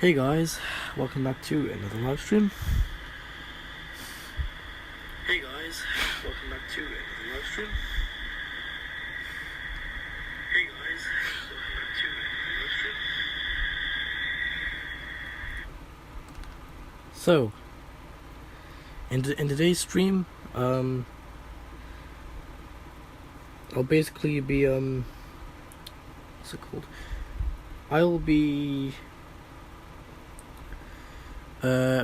Hey guys, welcome back to another live stream. Hey guys, welcome back to another live stream. Hey guys, welcome back to another live stream. So, in today's stream, I'll basically be what's it called? I'll be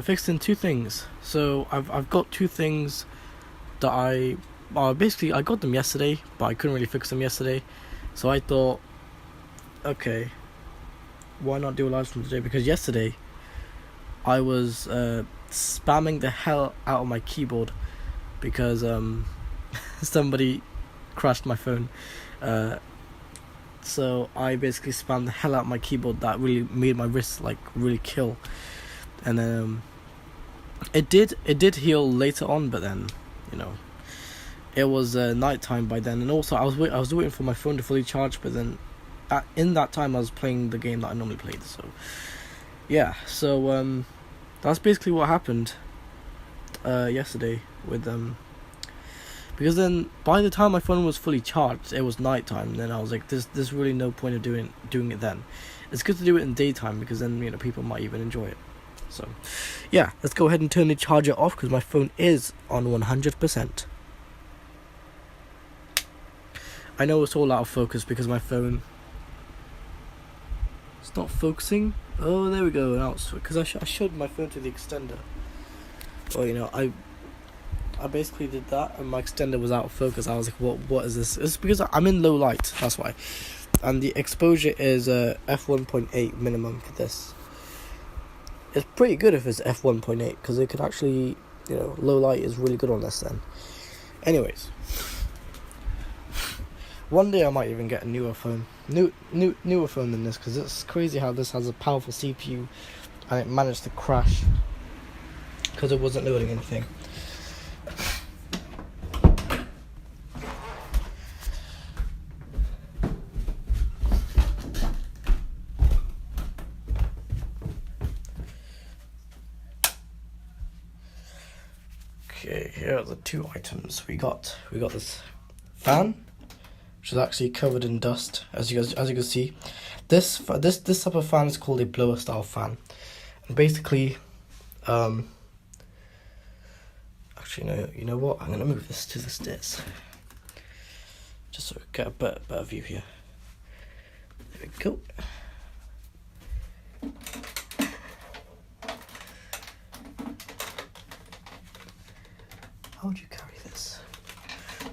fixing two things. So I've got two things that I got them yesterday, but I couldn't really fix them yesterday. So I thought, okay, why not do a live stream today? Because yesterday I was spamming the hell out of my keyboard because somebody crashed my phone. So I basically spammed the hell out of my keyboard. That really made my wrist really kill. And then it did heal later on, but then it was night time by then, and also I was waiting for my phone to fully charge. But then in that time I was playing the game that I normally played. So yeah, that's basically what happened yesterday with because then by the time my phone was fully charged, it was night time. And then I was like, there's really no point of doing it then. It's good to do it in daytime because then people might even enjoy it. So, yeah, let's go ahead and turn the charger off because my phone is on 100%. I know it's all out of focus because my phone... It's not focusing. Oh, there we go. Now it's... Because I showed my phone to the extender. Well, I basically did that and my extender was out of focus. I was like, what is this? It's because I'm in low light, that's why. And the exposure is f1.8 minimum for this. It's pretty good if it's f1.8 because it could actually, low light is really good on this then. Anyways, one day I might even get a newer phone, newer phone than this, because it's crazy how this has a powerful CPU and it managed to crash because it wasn't loading anything. Okay, here are the two items. We got this fan, which is actually covered in dust, as you can see. This type of fan is called a blower style fan, and basically, actually you know what? I'm gonna move this to the stairs, just so we get a better view here. There we go. How would you carry this?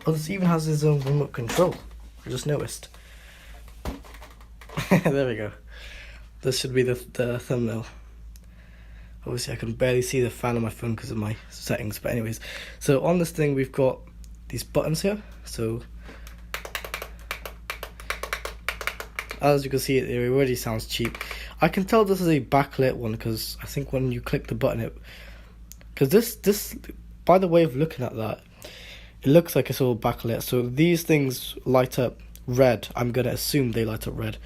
Oh, this even has its own remote control. I just noticed. There we go. This should be the thumbnail. Obviously I can barely see the fan on my phone because of my settings, but anyways. So on this thing we've got these buttons here. So as you can see, it already sounds cheap. I can tell this is a backlit one because I think when you click the button because this by the way of looking at that, it looks like it's all backlit. So these things light up red. I'm gonna assume they light up red.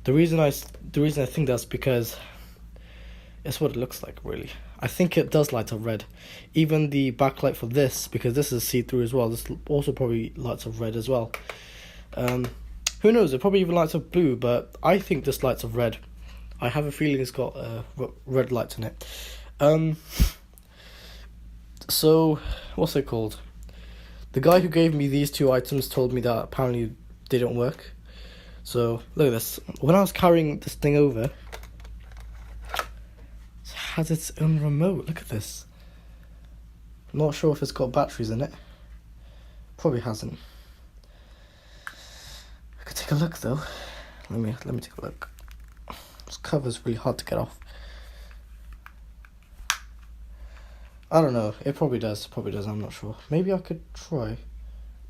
The reason I think that's because it's what it looks like, really. I think it does light up red. Even the backlight for this, because this is see-through as well, this also probably lights up red as well. Who knows? It probably even lights up blue, but I think this lights up red. I have a feeling it's got red lights in it. So, what's it called? The guy who gave me these two items told me that apparently they don't work. So, look at this. When I was carrying this thing over, it has its own remote. Look at this. I'm not sure if it's got batteries in it. Probably hasn't. I could take a look though. Let me take a look. This cover's really hard to get off. I don't know, it probably does, I'm not sure. Maybe I could try,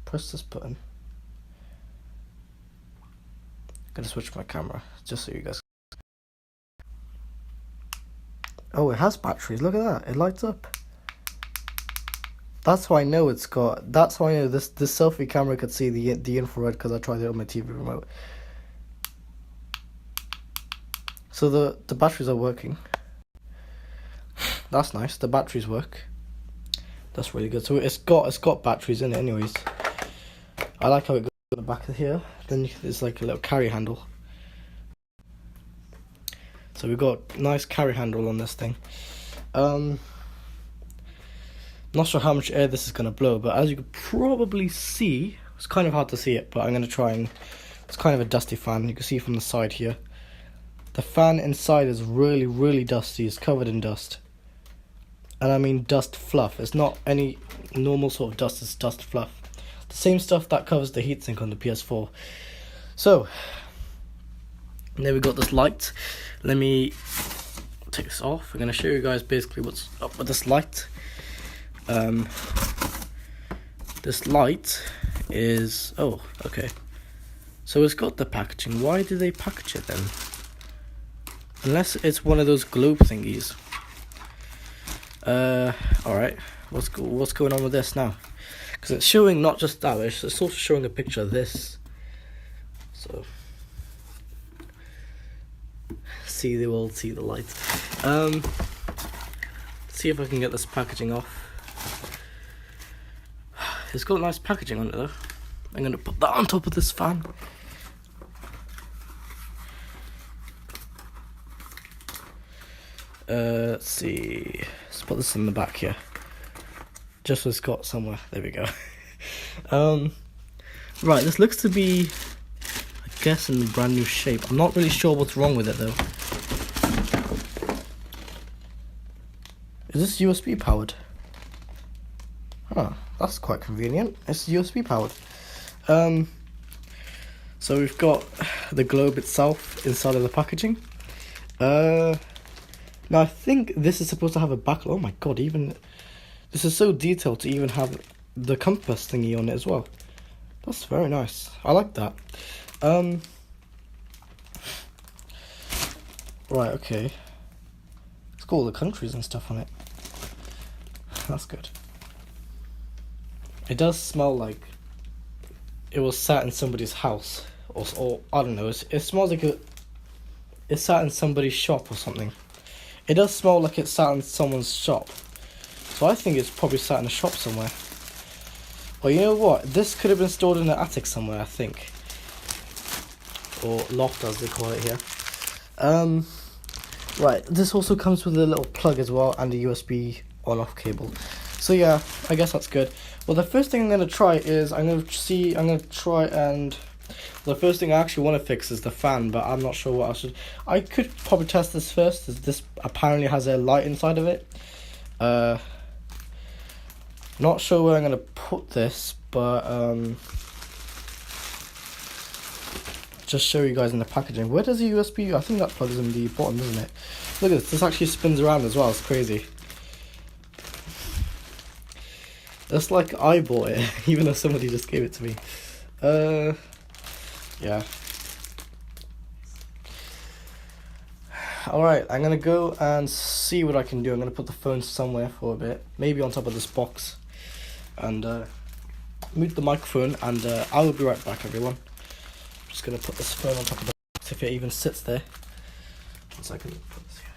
press this button. I'm gonna switch my camera, just so you guys. Oh, it has batteries, look at that, it lights up. That's how I know this selfie camera could see the infrared because I tried it on my TV remote. So the batteries are working. That's nice. The batteries work. That's really good. So it's got batteries in it anyways. I like how it goes at the back of here. Then there's like a little carry handle. So we've got nice carry handle on this thing. Not sure how much air this is gonna blow, but as you can probably see, it's kind of hard to see it, but I'm gonna try and. It's kind of a dusty fan. You can see from the side here. The fan inside is really, really dusty. It's covered in dust. And I mean dust fluff. It's not any normal sort of dust, it's dust fluff. The same stuff that covers the heatsink on the PS4. So, there we got this light. Let me take this off. I'm going to show you guys basically what's up with this light. This light is... Oh, okay. So it's got the packaging. Why do they package it then? Unless it's one of those globe thingies. Alright. What's going on with this now? Because it's showing not just that, it's also showing a picture of this. So see the light. See if I can get this packaging off. It's got nice packaging on it though. I'm gonna put that on top of this fan. Let's see. Let's put this in the back here. Just so it's got somewhere. There we go. Right, this looks to be, I guess, in a brand new shape. I'm not really sure what's wrong with it though. Is this USB powered? Huh, that's quite convenient. It's USB powered. So we've got the globe itself inside of the packaging. Now I think this is supposed to have a back. Oh my god, even this is so detailed to even have the compass thingy on it as well. That's very nice. I like that. Right, okay. It's got all the countries and stuff on it. That's good. It does smell like it was sat in somebody's house, or I don't know. It smells like it's sat in somebody's shop or something. It does smell like it's sat in someone's shop. So I think it's probably sat in a shop somewhere. Well, you know what? This could have been stored in an attic somewhere, I think. Or loft, as they call it here. Right, this also comes with a little plug as well, and a USB on-off cable. So yeah, I guess that's good. Well, the first thing I'm going to try is, the first thing I actually want to fix is the fan, but I'm not sure what I should. I could probably test this first, as this apparently has a light inside of it. Not sure where I'm going to put this, but just show you guys in the packaging. Where does the USB, I think that plugs in the bottom, doesn't it? Look at this actually spins around as well, it's crazy. It's like I bought it, even though somebody just gave it to me. Yeah. Alright, I'm gonna go and see what I can do. I'm gonna put the phone somewhere for a bit, maybe on top of this box, and mute the microphone, and I will be right back, everyone. Just gonna put this phone on top of the box if it even sits there. 1 second. Put this here.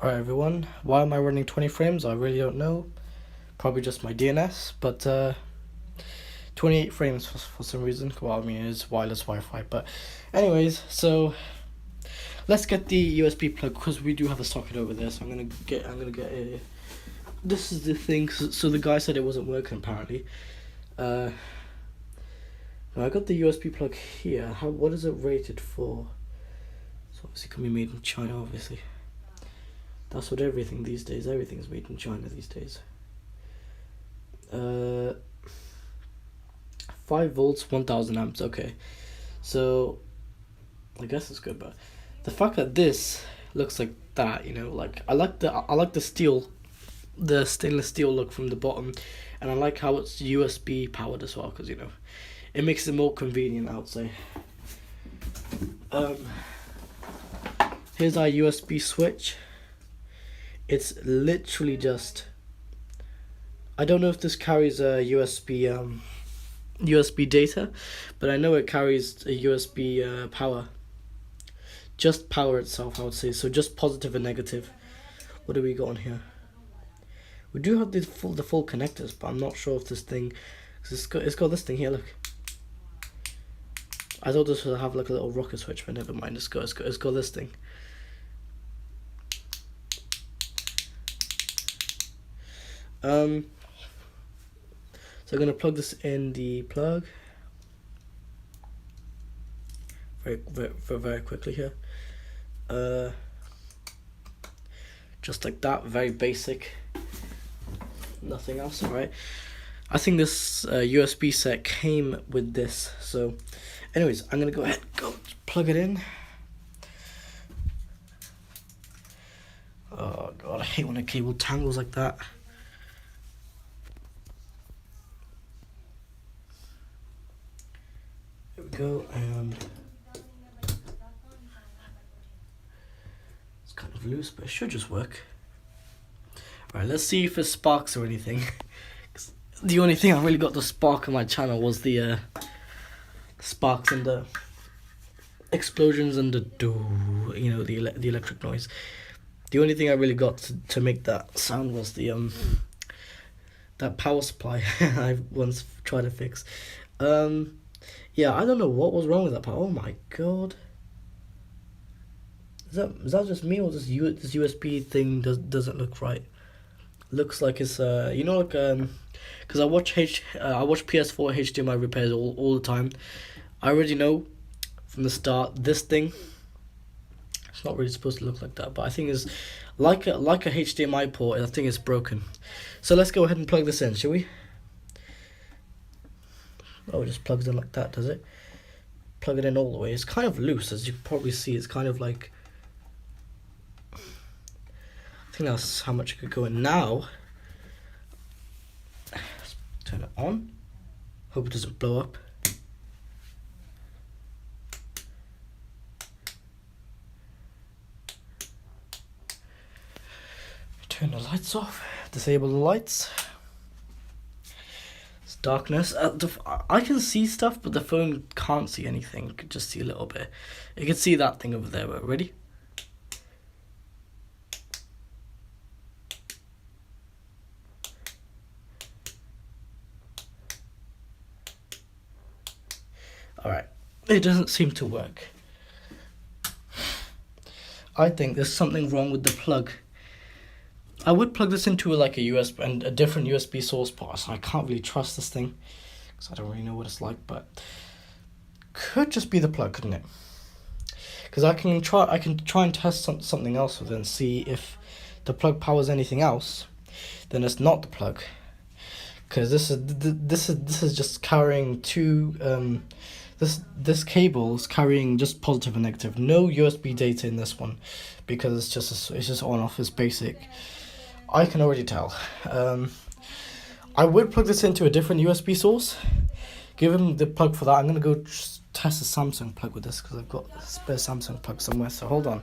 Alright everyone, why am I running 20 frames? I really don't know. Probably just my DNS, but 28 frames for some reason. Well, I mean, it's wireless Wi-Fi, but anyways, so let's get the USB plug because we do have a socket over there. So I'm gonna get a. This is the thing. So the guy said it wasn't working apparently. I got the USB plug here. What is it rated for? So obviously, it can be made in China, obviously. That's what everything these days. Everything's made in China these days. 5 volts, 1000 amps. Okay, so I guess it's good, but the fact that this looks like that, you know, like I like the steel, the stainless steel look from the bottom, and I like how it's USB powered as well, because you know, it makes it more convenient, I would say. Here's our USB switch. It's literally just, I don't know if this carries a USB data, but I know it carries a USB power. Just power itself, I would say. So just positive and negative. What do we got on here? We do have the full connectors, but I'm not sure if this thing, cause it's got this thing here. Look, I thought this would have like a little rocker switch, but never mind. It's got this thing. So I'm gonna plug this in the plug very quickly here. Just like that, very basic. Nothing else, alright. I think this USB set came with this. So, anyways, I'm gonna go ahead, plug it in. Oh god, I hate when a cable tangles like that. There we go, and it's kind of loose, but it should just work. Right, let's see if it sparks or anything. The only thing I really got to spark on my channel was the sparks and the explosions and the the electric noise. The only thing I really got to make that sound was the that power supply I once tried to fix. Yeah, I don't know what was wrong with that power. Oh my god. Is that just me, or this USB thing doesn't look right? Looks like it's you know, like because I watch PS4 HDMI repairs all the time. I already know from the start this thing, it's not really supposed to look like that, but I think it's like a HDMI port. I think it's broken. So let's go ahead and plug this in, shall we? Oh, it just plugs in like that, does it? Plug it in all the way. It's kind of loose, as you can probably see. It's kind of like, I think that's how much it could go in now. Let's turn it on. Hope it doesn't blow up. Turn the lights off. Disable the lights. It's darkness. I can see stuff, but the phone can't see anything. You can just see a little bit. You can see that thing over there. But ready? Alright, it doesn't seem to work. I think there's something wrong with the plug. I would plug this into like a USB and a different USB source port, so I can't really trust this thing because I don't really know what it's like, but could just be the plug, couldn't it? Because I can try and test something else with it and see if the plug powers anything else. Then it's not the plug, because this is just carrying two this cable is carrying just positive and negative. No USB data in this one, because it's just on off. It's basic. I can already tell. I would plug this into a different USB source. Give him the plug for that. I'm gonna go test a Samsung plug with this because I've got a spare Samsung plug somewhere. So hold on.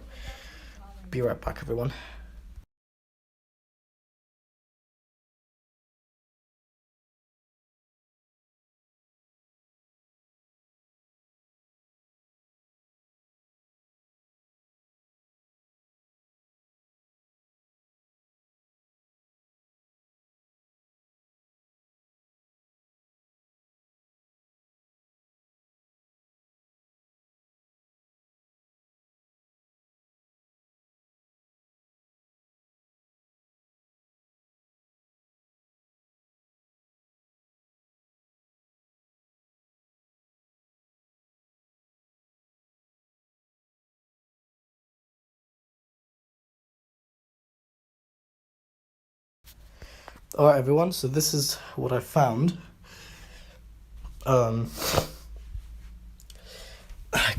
Be right back, everyone. Alright everyone, so this is what I found. I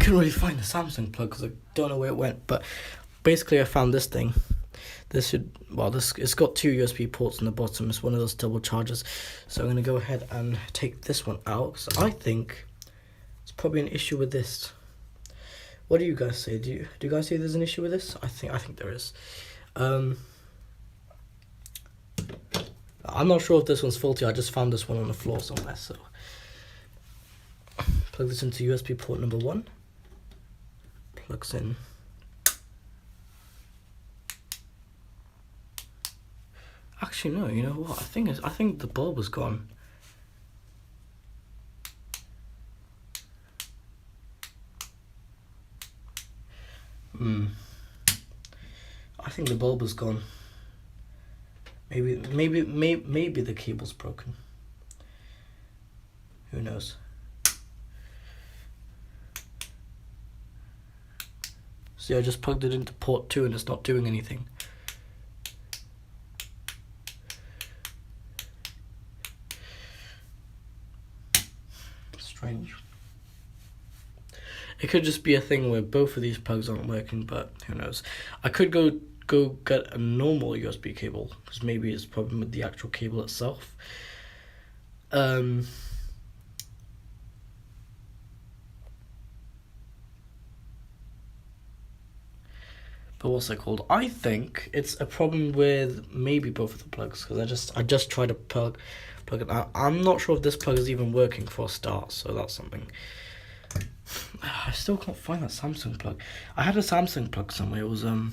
couldn't really find the Samsung plug because I don't know where it went, but basically I found this thing. It's got 2 USB ports on the bottom. It's one of those double chargers. So I'm going to go ahead and take this one out. So I think it's probably an issue with this. What do you guys say? Do you guys see there's an issue with this? I think there is. I'm not sure if this one's faulty. I just found this one on the floor somewhere. So plug this into USB port number 1. Plugs in. Actually, no. You know what? I think the bulb was gone. I think the bulb is gone. Maybe the cable's broken. Who knows? See, I just plugged it into port 2 and it's not doing anything. Strange. It could just be a thing where both of these plugs aren't working, but who knows? I could go get a normal USB cable, because maybe it's a problem with the actual cable itself. But what's it called? I think it's a problem with maybe both of the plugs, because I just tried to plug it out. I'm not sure if this plug is even working for a start, so that's something. I still can't find that Samsung plug. I had a Samsung plug somewhere. It was a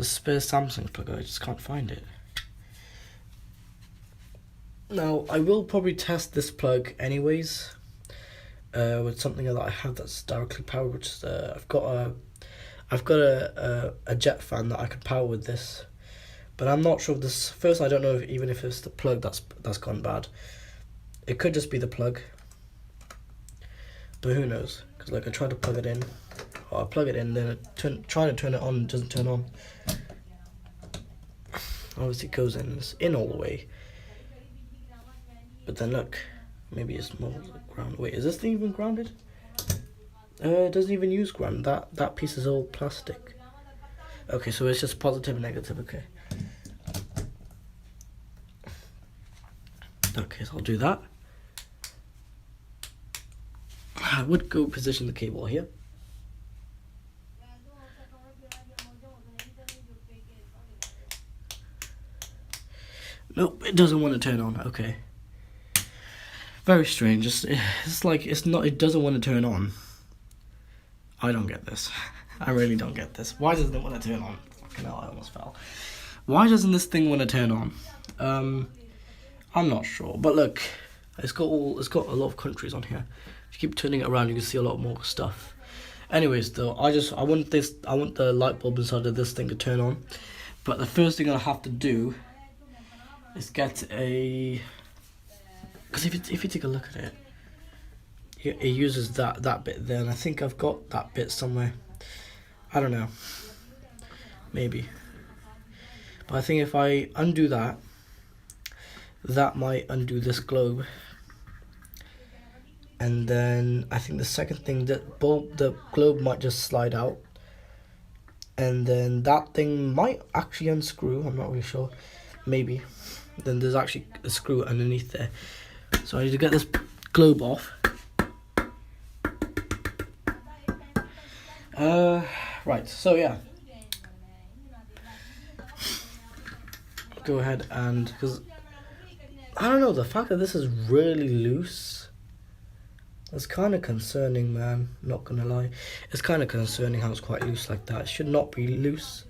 spare Samsung plug. I just can't find it. Now I will probably test this plug anyways, with something that I have that's directly powered. Which is I've got a jet fan that I could power with this, but I'm not sure if this. First, I don't know even if it's the plug that's gone bad. It could just be the plug. But who knows? Because like I tried to plug it in, or I plug it in, then try to turn it on, it doesn't turn on. Obviously it goes in, it's in all the way. But then look, maybe it's more ground. Wait, is this thing even grounded? It doesn't even use ground. That piece is all plastic. Okay, so it's just positive and negative. Okay. Okay, so I'll do that. I would go position the cable here. Nope, it doesn't want to turn on. Okay. Very strange. It's like it doesn't want to turn on. I don't get this. I really don't get this. Why doesn't it want to turn on? Fucking hell, I almost fell. Why doesn't this thing want to turn on? I'm not sure. But look, it's got a lot of countries on here. If you keep turning it around, you can see a lot more stuff. Anyways, though, I want the light bulb inside of this thing to turn on. But the first thing I have to do is get a. Because if you take a look at it, it uses that bit there, and I think I've got that bit somewhere. I don't know. Maybe. But I think if I undo that, that might undo this globe. And then I think the second thing, the globe might just slide out. And then that thing might actually unscrew, I'm not really sure. Maybe. Then there's actually a screw underneath there. So I need to get this globe off. Right, so yeah. Go ahead and, because I don't know, the fact that this is really loose, it's kind of concerning, man. Not gonna lie, it's kind of concerning how it's quite loose like that. It should not be loose.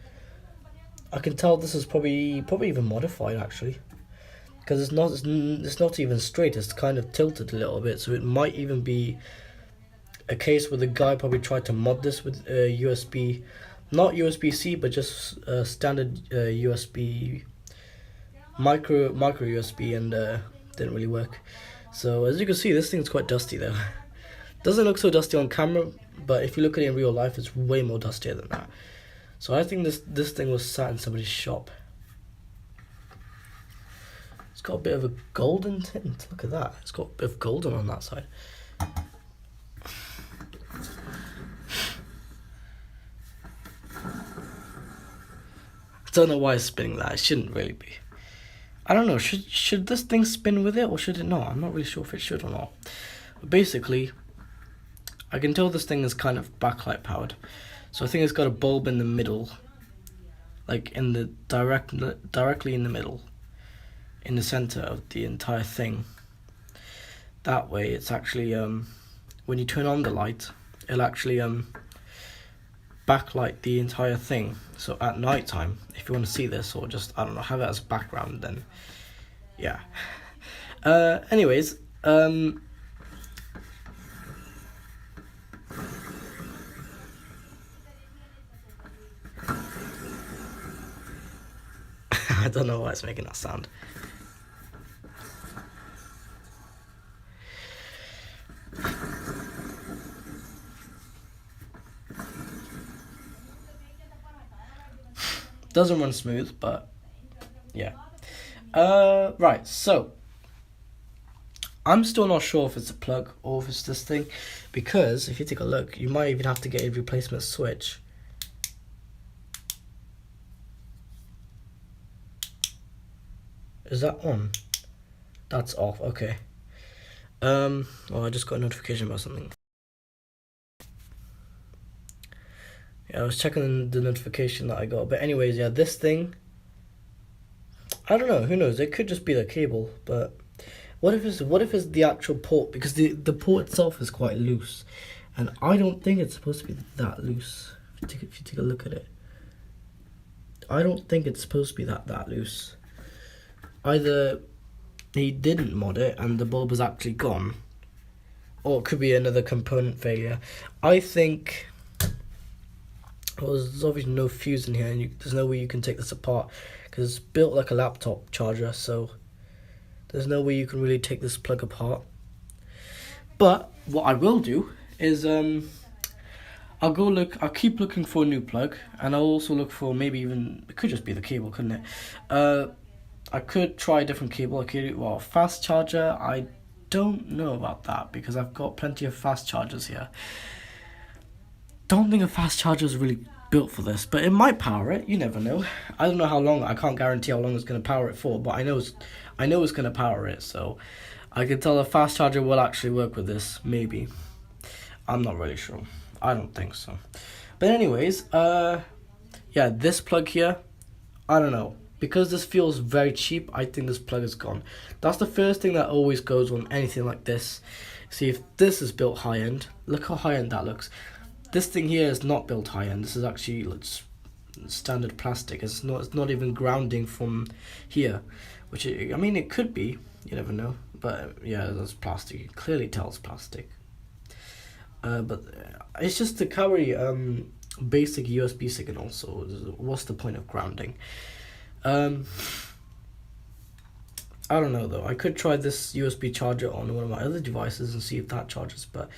I can tell this is probably even modified actually, because it's not even straight. It's kind of tilted a little bit, so it might even be a case where the guy probably tried to mod this with USB, not USB-C, but just standard USB, micro USB, and didn't really work. So as you can see, this thing's quite dusty though. Doesn't look so dusty on camera, but if you look at it in real life, it's way more dustier than that. So I think this thing was sat in somebody's shop. got a bit of a golden tint. Look at that. It's got a bit of golden on that side. I don't know why it's spinning that. It shouldn't really be. I don't know. Should this thing spin with it or should it not? I'm not really sure if it should or not. But basically, I can tell this thing is kind of backlight powered. So I think it's got a bulb in the middle, like in the directly in the middle, in the center of the entire thing. That way, it's actually when you turn on the light, it'll actually backlight the entire thing. So at night time, if you want to see this or just, I don't know, have it as a background, then yeah. Anyways, I don't know why it's making that sound. Doesn't run smooth, but yeah. Right, so I'm still not sure if it's a plug or if it's this thing, because if you take a look, you might even have to get a replacement switch. Is that on? That's off, okay. Oh, I just got a notification about something. Yeah, I was checking the notification that I got. But anyways, yeah, this thing, I don't know, who knows? It could just be the cable, but what if it's the actual port? Because the port itself is quite loose, and I don't think it's supposed to be that loose. If you take a look at it, I don't think it's supposed to be that loose. Either he didn't mod it and the bulb is actually gone, or it could be another component failure. I think, well, there's obviously no fuse in here, and there's no way you can take this apart because it's built like a laptop charger, so there's no way you can really take this plug apart. But what I will do is I'll keep looking for a new plug, and I'll also look for maybe even, it could just be the cable, couldn't it? I could try a different cable. Fast charger, I don't know about that because I've got plenty of fast chargers here. Don't think a fast charger is really built for this, but it might power it. You never know. I don't know how long. I can't guarantee how long it's going to power it for, but I know it's going to power it. So I can tell a fast charger will actually work with this. Maybe. I'm not really sure. I don't think so. But anyways, yeah, this plug here, I don't know. Because this feels very cheap, I think this plug is gone. That's the first thing that always goes on anything like this. See, if this is built high-end, look how high-end that looks. This thing here is not built high-end. This is actually standard plastic. It's not even grounding from here. Which, I mean, it could be. You never know. But, yeah, that's plastic. It clearly tells plastic. But it's just to carry basic USB signal. So what's the point of grounding? I don't know though. I could try this USB charger on one of my other devices and see if that charges, but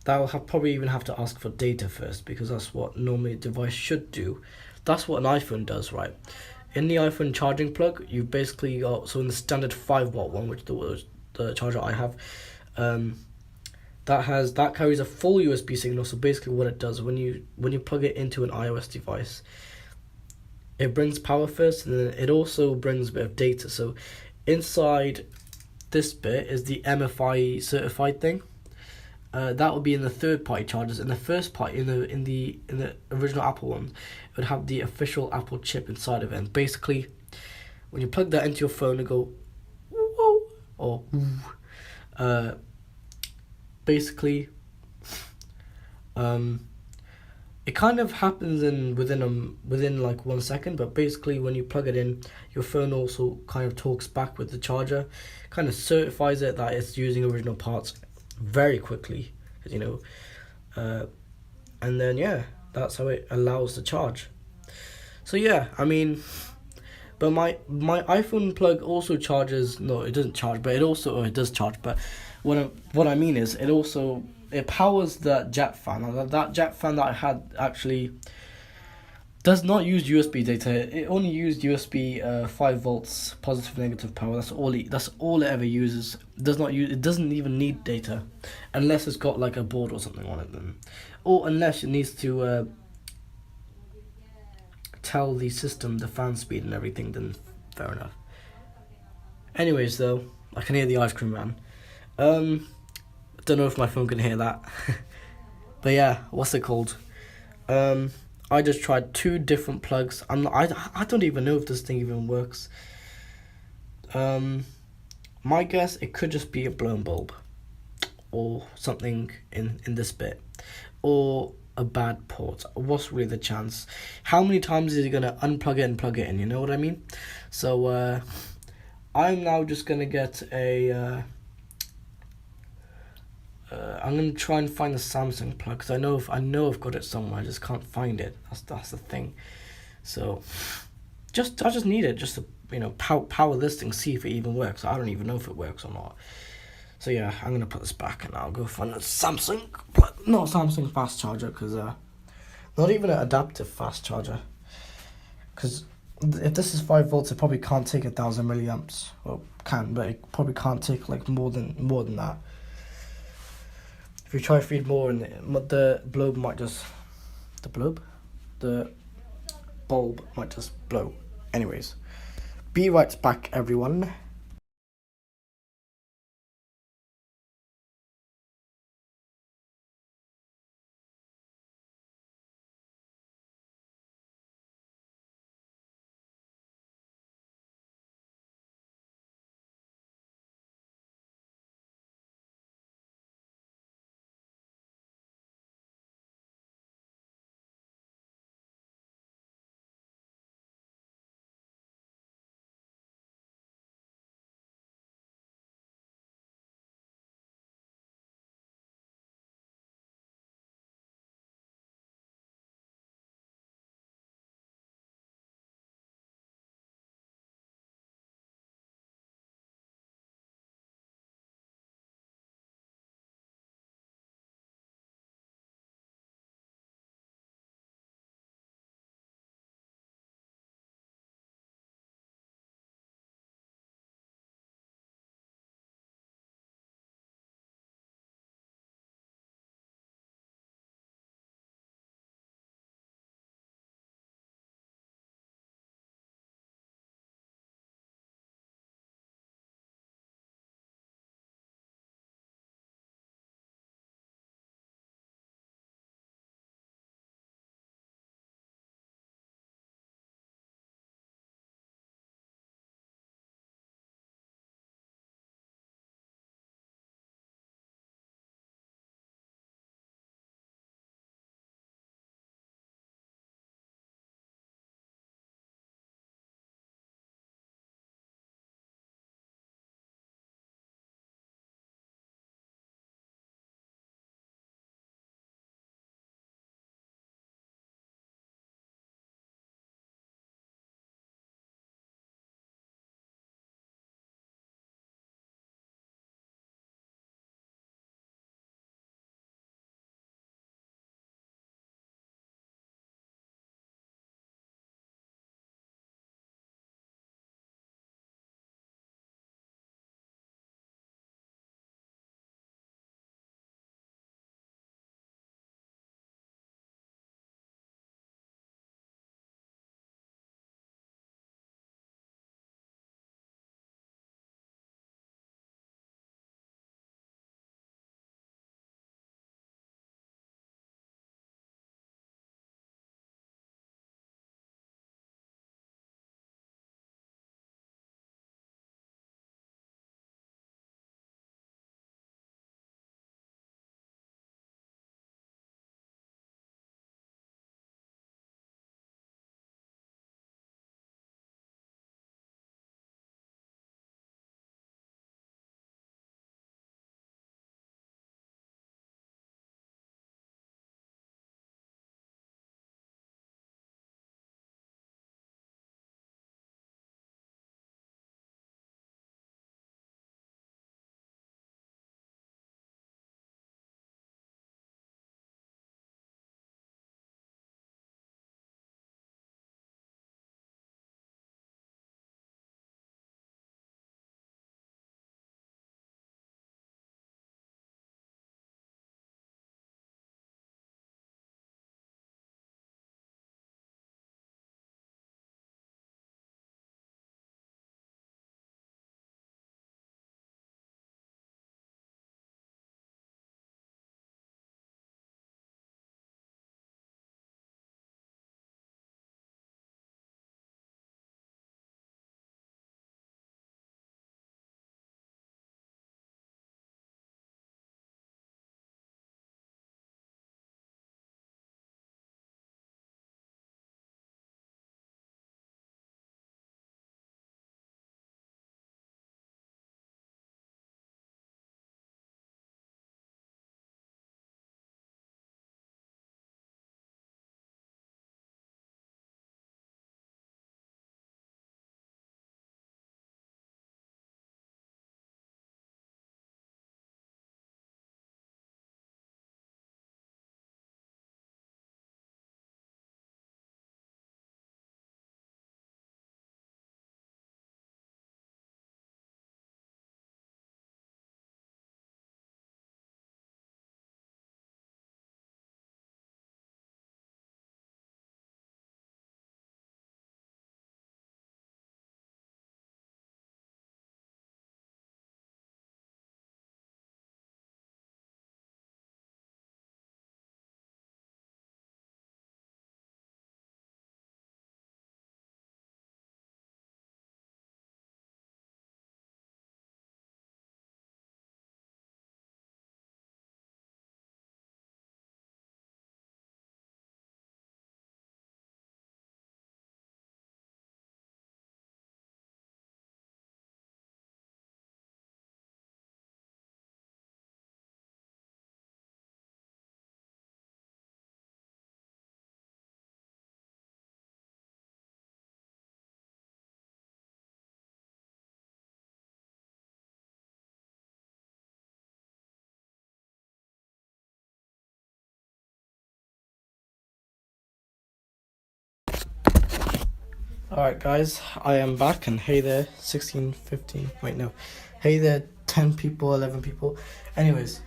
that will probably even have to ask for data first, because that's what normally a device should do. That's what an iPhone does, right? In the iPhone charging plug, you basically got, so in the standard 5-watt one, which the charger I have, that carries a full USB signal. So basically what it does, when you plug it into an iOS device, it brings power first, and then it also brings a bit of data. So inside this bit is the MFI certified thing. That would be in the third-party chargers. In the first part, in the original Apple one, it would have the official Apple chip inside of it. And basically, when you plug that into your phone, it go whoa, or basically, it kind of happens within like 1 second, but basically when you plug it in, your phone also kind of talks back with the charger, kind of certifies it that it's using original parts very quickly, and then yeah, that's how it allows the charge. So yeah, I mean, but my iPhone plug also charges. No, it doesn't charge, but it does charge. But what I mean is it powers that jet fan. That jet fan that I had actually, Does not use USB data. It only used USB 5 volts positive negative power. That's all it ever uses. Does not use. It doesn't even need data, unless it's got like a board or something on it. Then, or unless it needs to tell the system the fan speed and everything. Then fair enough. Anyways, though, I can hear the ice cream man. Don't know if my phone can hear that, but yeah, what's it called? Um, I just tried two different plugs. I don't even know if this thing even works. Um, my guess it could just be a blown bulb or something in this bit, or a bad port. What's really the chance? How many times is he gonna unplug it and plug it in? You know what I mean? So I'm now just gonna get a. I'm gonna try and find the Samsung plug because I know I've got it somewhere. I just can't find it. That's the thing. So, I just need it just to power this thing, see if it even works. I don't even know if it works or not. So yeah, I'm gonna put this back and I'll go find a Samsung plug. Not Samsung fast charger because not even an adaptive fast charger. Because if this is 5 volts, it probably can't take 1,000 milliamps. Well, can, but it probably can't take like more than that. If you try to feed more, and the bulb might just, the bulb might just blow. Anyways, be right back, everyone. Alright guys, I am back, and hey there, 16, 15, wait no, hey there, 10 people, 11 people. Anyways,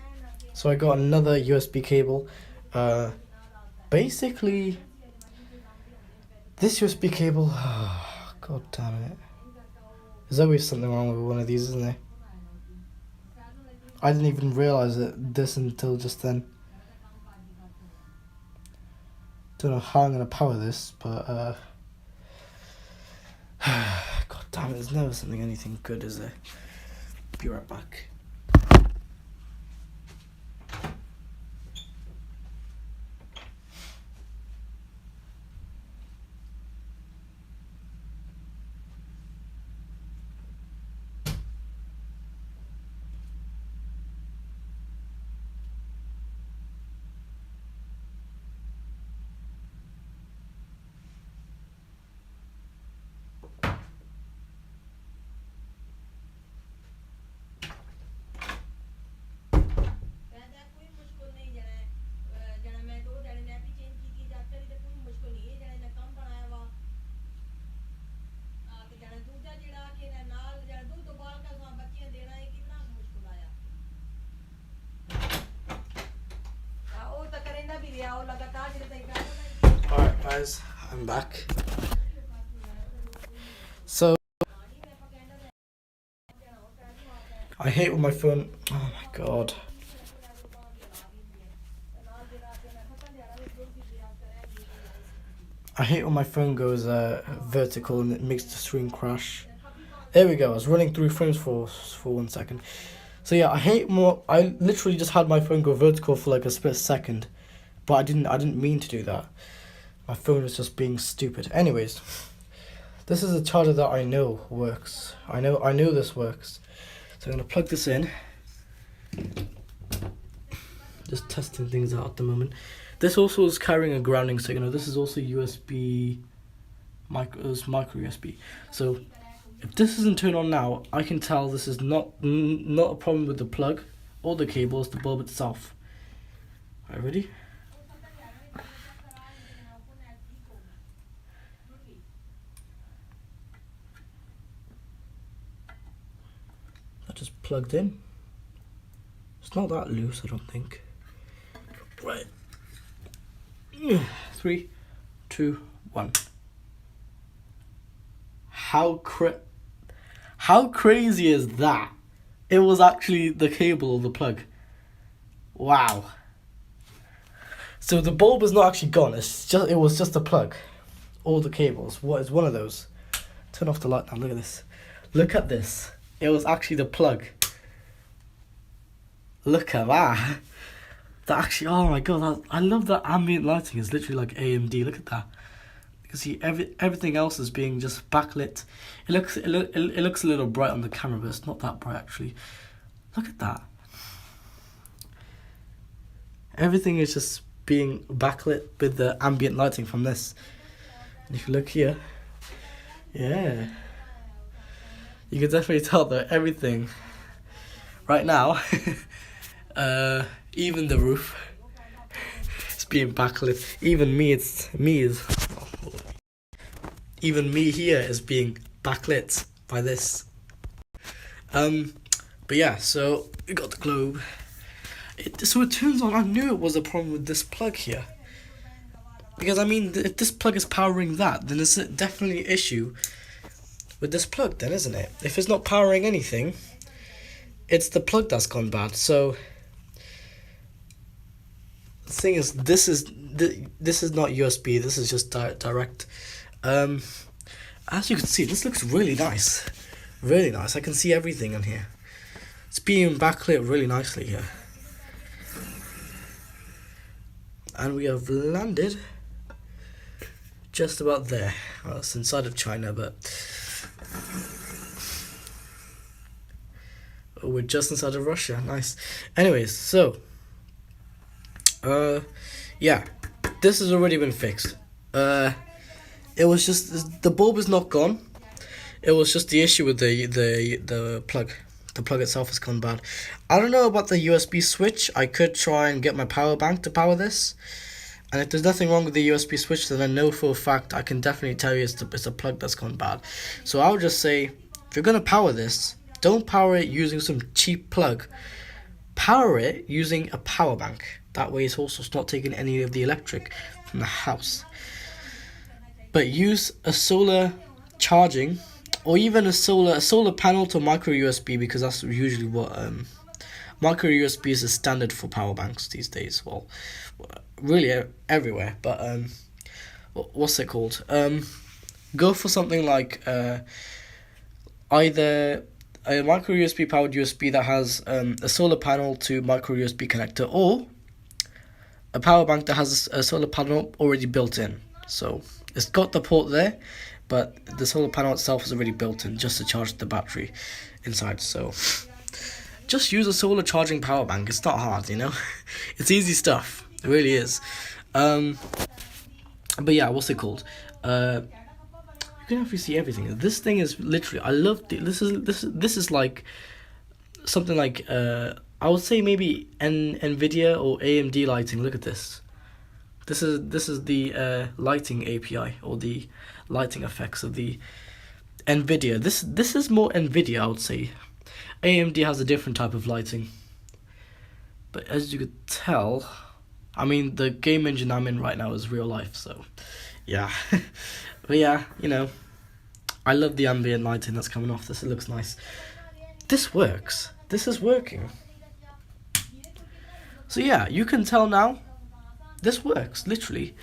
so I got another USB cable. Basically, this USB cable, god damn it. There's always something wrong with one of these, isn't there? I didn't even realise this until just then. Don't know how I'm going to power this, but god damn it, there's never anything good, is there? Be right back. Alright guys, I'm back. So I hate when my phone, oh my god. I hate when my phone goes vertical and it makes the screen crash. There we go, I was running through frames for 1 second. So yeah, I literally just had my phone go vertical for like a split second, but I didn't mean to do that. My phone was just being stupid. Anyways, this is a charger that I know works. I know this works. So I'm gonna plug this in. Just testing things out at the moment. This also is carrying a grounding signal. This is also USB, micro USB. So if this isn't turned on now, I can tell this is not a problem with the plug or the cable, it's the bulb itself. Alright, ready? That just plugged in. It's not that loose, I don't think. Right. 3, 2, 1. How crazy is that? It was actually the cable or the plug. Wow. So the bulb is not actually gone. It was just the plug or the cables. What is one of those? Turn off the light now. Look at this. Look at this. It was actually the plug. Look at that. That actually, oh my god, I love that ambient lighting. It's literally like AMD. Look at that. You can see everything else is being just backlit. It looks a little bright on the camera, but it's not that bright actually. Look at that. Everything is just being backlit with the ambient lighting from this. And if you look here, yeah, you can definitely tell that everything right now, even the roof, is being backlit. Even me here is being backlit by this. But yeah, so we got the globe. So it turns on. I knew it was a problem with this plug here, because I mean, if this plug is powering that, then it's definitely an issue with this plug, then, isn't it? If it's not powering anything, it's the plug that's gone bad. So the thing is, this is not USB. This is just direct. As you can see, this looks really nice. Really nice. I can see everything on here. It's being backlit really nicely here. And we have landed just about there. Well, it's inside of China, but we're just inside of Russia. Nice. Anyways, so yeah, this has already been fixed. It was just the bulb is not gone. It was just the issue with the plug. The plug itself has gone bad. I don't know about the USB switch. I could try and get my power bank to power this. And if there's nothing wrong with the USB switch, then I know for a fact, I can definitely tell you it's a plug that's gone bad. So I would just say, if you're going to power this, don't power it using some cheap plug. Power it using a power bank. That way it's also not taking any of the electric from the house. But use a solar charging, or even a solar panel to micro USB, because that's usually what micro USB is the standard for power banks these days. Well, really everywhere. But what's it called? Go for something like either a micro USB powered USB that has a solar panel to micro USB connector, or a power bank that has a solar panel already built in. So it's got the port there, but the solar panel itself is already built in just to charge the battery inside. So just use a solar charging power bank. It's not hard, you know. It's easy stuff. It really is. But yeah, what's it called? You can actually see everything. This thing is literally, I love this is like something like I would say maybe Nvidia or AMD lighting. Look at this. This is the lighting API, or the lighting effects of the Nvidia. This is more Nvidia, I would say. AMD has a different type of lighting. But as you could tell, I mean, the game engine I'm in right now is real life, so yeah. But yeah, you know, I love the ambient lighting that's coming off this. It looks nice. This works. This is working. So yeah, you can tell now, this works, literally.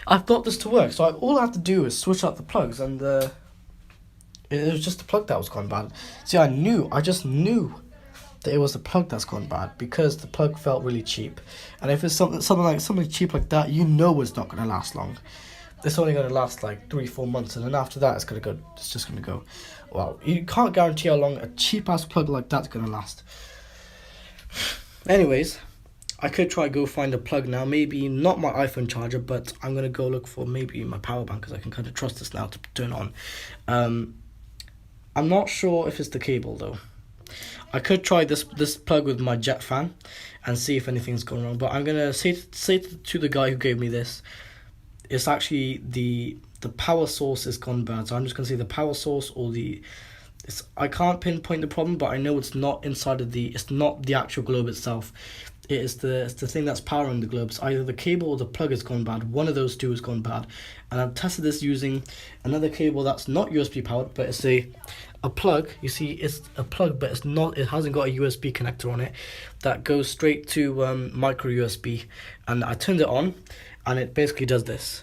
I've got this to work, so all I have to do is switch out the plugs, and it was just the plug that was gone bad. See, I just knew that it was the plug that's gone bad, because the plug felt really cheap. And if it's something cheap like that, you know it's not going to last long. It's only going to last like 3-4 months, and then after that it's just going to go. Well, you can't guarantee how long a cheap ass plug like that's going to last. Anyways, I could go find a plug now. Maybe not my iPhone charger, but I'm going to go look for maybe my power bank, because I can kind of trust this now to turn on. I'm not sure if it's the cable though. I could try this plug with my jet fan and see if anything's going wrong. But I'm going to say to the guy who gave me this, it's actually the power source is gone bad. So I'm just going to say the power source, or I can't pinpoint the problem, but I know it's not inside of it's not the actual globe itself. It's the thing that's powering the globe. It's either the cable or the plug has gone bad. One of those two has gone bad. And I've tested this using another cable that's not USB powered, but it's a plug. You see, it's a plug, but it hasn't got a USB connector on it that goes straight to micro USB. And I turned it on, and it basically does this.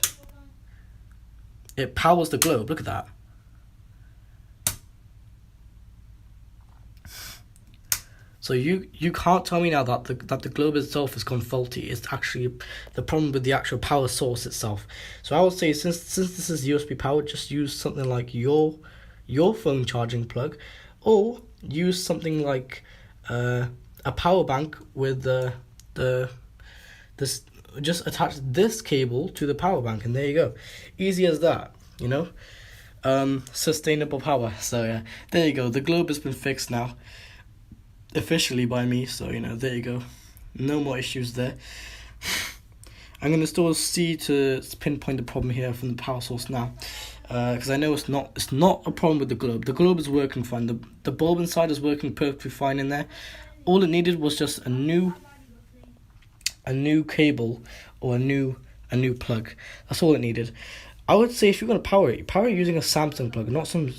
It powers the globe. Look at that. So you can't tell me now that the globe itself has gone faulty. It's actually the problem with the actual power source itself. So I would say, since this is USB powered, just use something like your phone charging plug, or use something like a power bank with this. Just attach this cable to the power bank, and there you go. Easy as that, you know. Sustainable power. So yeah, there you go. The globe has been fixed now, officially by me. So you know, there you go. No more issues there. I'm gonna still see to pinpoint the problem here from the power source now, because I know it's not a problem with the globe. The globe is working fine. The bulb inside is working perfectly fine in there. All it needed was just a new cable, or a new plug. That's all it needed. I would say, if you're gonna power it using a Samsung plug, not some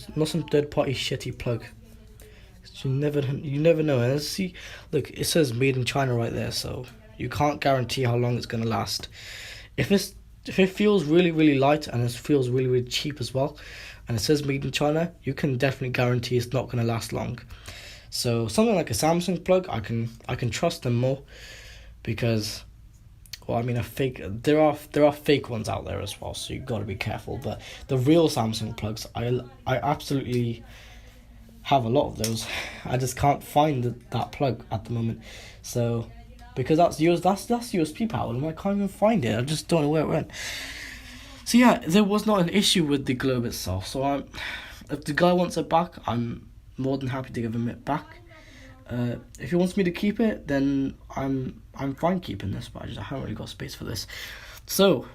third party shitty plug. You never know. And see, look, it says made in China right there, so you can't guarantee how long it's gonna last. If it feels really, really light, and it feels really, really cheap as well, and it says made in China, you can definitely guarantee it's not gonna last long. So something like a Samsung plug, I can trust them more, because, well, I mean, there are fake ones out there as well, so you got to be careful. But the real Samsung plugs, I absolutely have a lot of those. I just can't find that plug at the moment. So, because that's USB powered, and I can't even find it. I just don't know where it went. So yeah, there was not an issue with the globe itself. So if the guy wants it back, I'm more than happy to give him it back. If he wants me to keep it, then I'm fine keeping this, but I haven't really got space for this. So,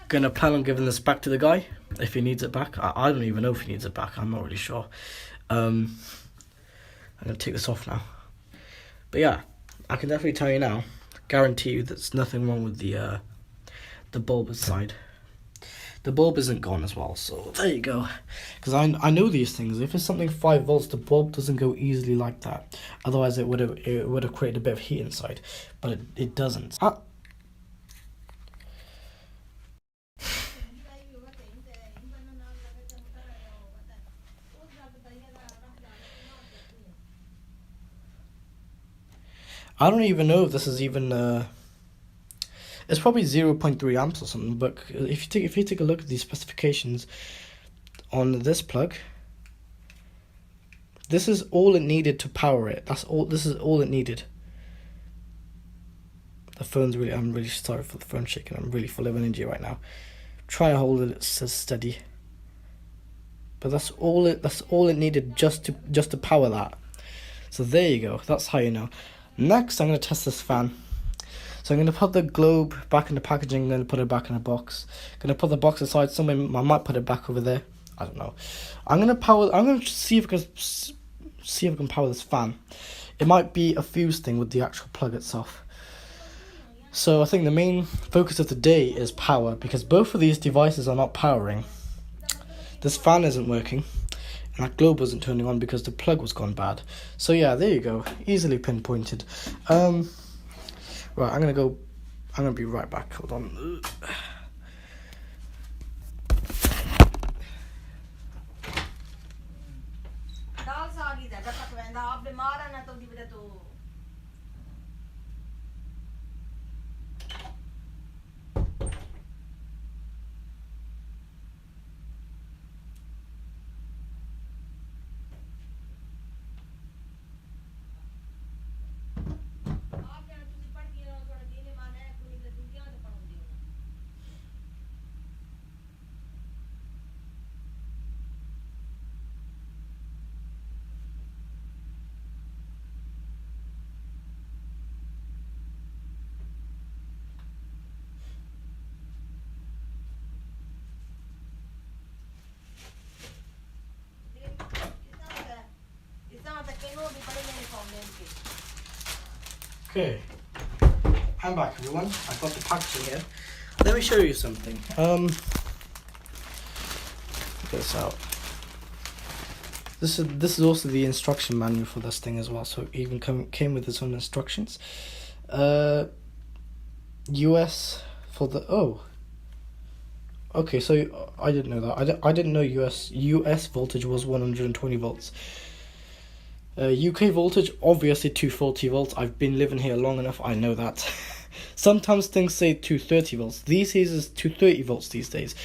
gonna plan on giving this back to the guy if he needs it back. I don't even know if he needs it back. I'm not really sure. I'm gonna take this off now. But yeah, I can definitely tell you now, guarantee you, there's nothing wrong with the bulb side. The bulb isn't gone as well, so there you go. Because I know these things. If it's something 5 volts, the bulb doesn't go easily like that. Otherwise, it would have created a bit of heat inside, but it doesn't. I don't even know if this is even. It's probably 0.3 amps or something. But if you take a look at these specifications on this plug, this is all it needed to power it. That's all. This is all it needed. The phone's really. I'm really sorry for the phone shaking. I'm really full of energy right now. Try to hold it steady. But that's all it needed just to power that. So there you go. That's how you know. Next, I'm gonna test this fan. So I'm going to put the globe back in the packaging, I'm going to put it back in a box. Going to put the box aside somewhere, I might put it back over there. I don't know. I'm going to see if I can power this fan. It might be a fuse thing with the actual plug itself. So I think the main focus of the day is power, because both of these devices are not powering. This fan isn't working, and that globe wasn't turning on because the plug was gone bad. So yeah, there you go. Easily pinpointed. Right, I'm gonna be right back. Hold on. Okay, I'm back, everyone. I've got the packaging here. Let me show you something. Check this out. This is also the instruction manual for this thing as well. So it even came with its own instructions. US for the Okay, so I didn't know that. I didn't know US voltage was 120 volts. UK voltage, obviously 240 volts. I've been living here long enough, I know that. Sometimes things say 230 volts. These days it's 230 volts these days.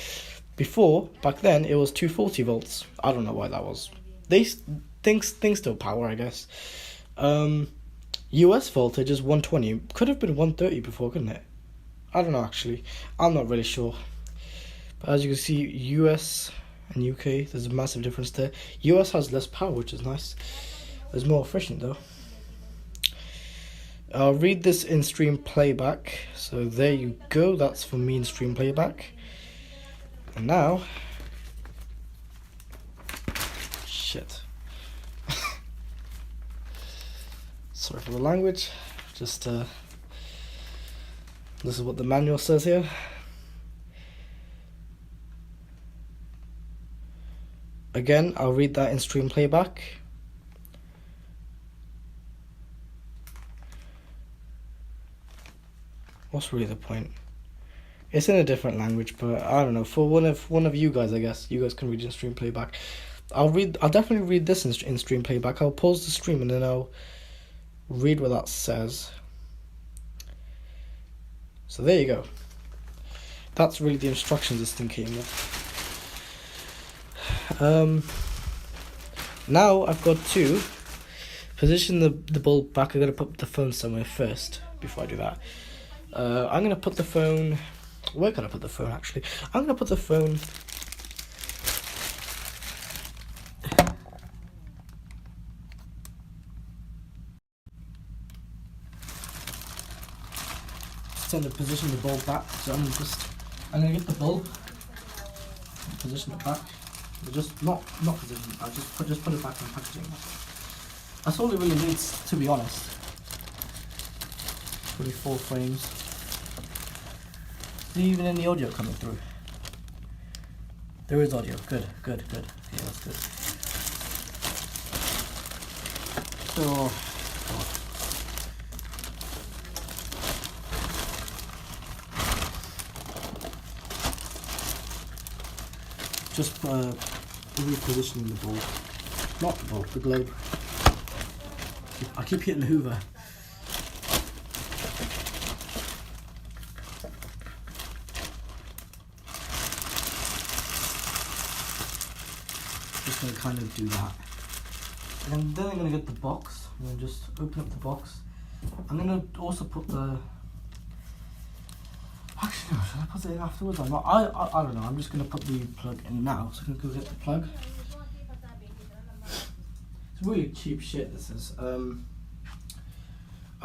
Back then, it was 240 volts. I don't know why that was. Things still power, I guess. US voltage is 120. Could have been 130 before, couldn't it? I don't know, actually. I'm not really sure. But as you can see, US and UK, there's a massive difference there. US has less power, which is nice. It's more efficient though. I'll read this in stream playback. So there you go. That's for me in stream playback. And now, shit. Sorry for the language. Just this is what the manual says here. Again, I'll read that in stream playback. What's really the point? It's in a different language, but I don't know. For one of you guys, I guess you guys can read in stream playback. I'll definitely read this in stream playback. I'll pause the stream and then I'll read what that says. So there you go. That's really the instructions this thing came with. Now I've got to position the bulb back. I'm gonna put the phone somewhere first before I do that. I'm gonna put the phone. Where can I put the phone? Actually, I'm gonna put the phone. starting to position the bulb back. So I'm gonna get the bulb, position it back. Just not position it back. Just put it back in packaging. That's all it really needs, to be honest. 24 frames. Is there even any audio coming through? There is audio. Good. Yeah, that's good. So, just repositioning the bulb. Not the bulb, the globe. I keep hitting the Hoover. Just going to kind of do that. And then I'm going to get the box. I'm going to just open up the box. I'm going to also put the... Actually, no, should I put it in afterwards? I don't know. I'm just going to put the plug in now. So I'm going to go get the plug. It's really cheap shit, this is. I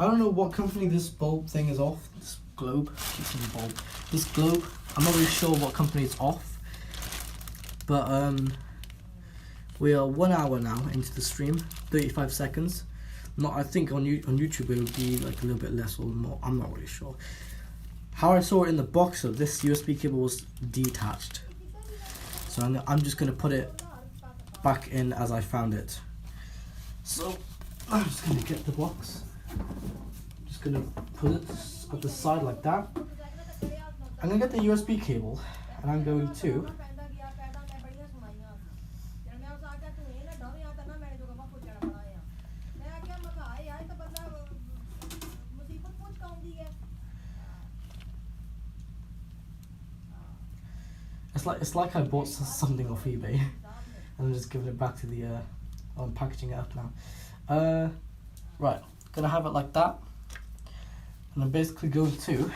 don't know what company this bulb thing is off. This globe. Keep saying bulb. This globe. I'm not really sure what company it's off. But we are 1 hour now into the stream. 35 seconds. I think on YouTube it would be like a little bit less or more. I'm not really sure. How I saw it in the box, so this USB cable was detached. So I'm just going to put it back in as I found it. So I'm just going to get the box. Just going to put it at the side like that. I'm going to get the USB cable and I'm going to It's like I bought something off eBay and I'm just giving it back to the I'm packaging it up now. Right, gonna have it like that, and I'm basically going to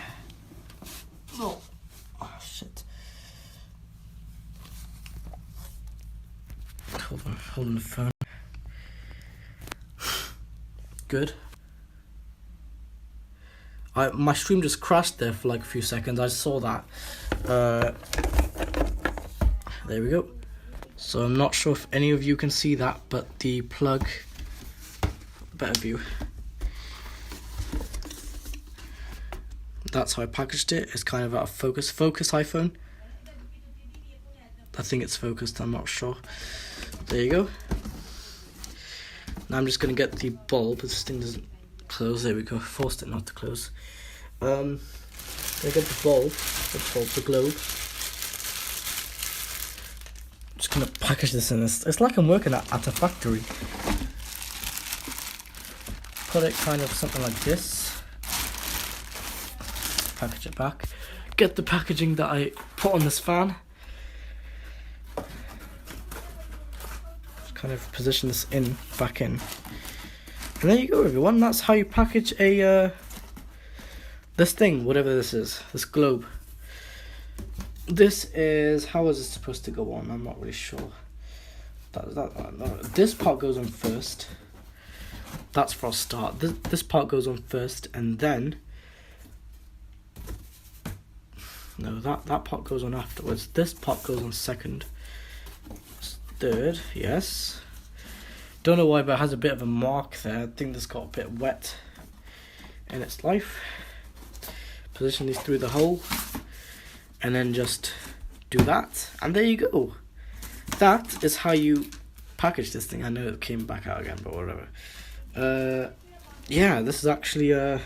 oh shit. Hold on the phone. Good. My stream just crashed there for like a few seconds. I saw that. There we go. So I'm not sure if any of you can see that, but the plug, better view. That's how I packaged it. It's kind of out of focus. Focus iPhone. I think it's focused, I'm not sure. There you go. Now I'm just gonna get the bulb. This thing doesn't close. There we go. Forced it not to close. Gonna get the bulb, the globe. Just gonna package this in this. It's like I'm working at a factory. Put it kind of something like this. Package it back. Get the packaging that I put on this fan. Just kind of position this back in. And there you go, everyone. That's how you package a this thing, whatever this is, this globe. This is, how is it supposed to go on? I'm not really sure. This part goes on first. That's for a start. This part goes on first, and then no, that part goes on afterwards. This part goes on second. Third, yes. Don't know why, but it has a bit of a mark there. I think this got a bit wet in its life. Position these through the hole, and then just do that, and there you go. That is how you package this thing. I know it came back out again, but whatever. Yeah, this is actually I'm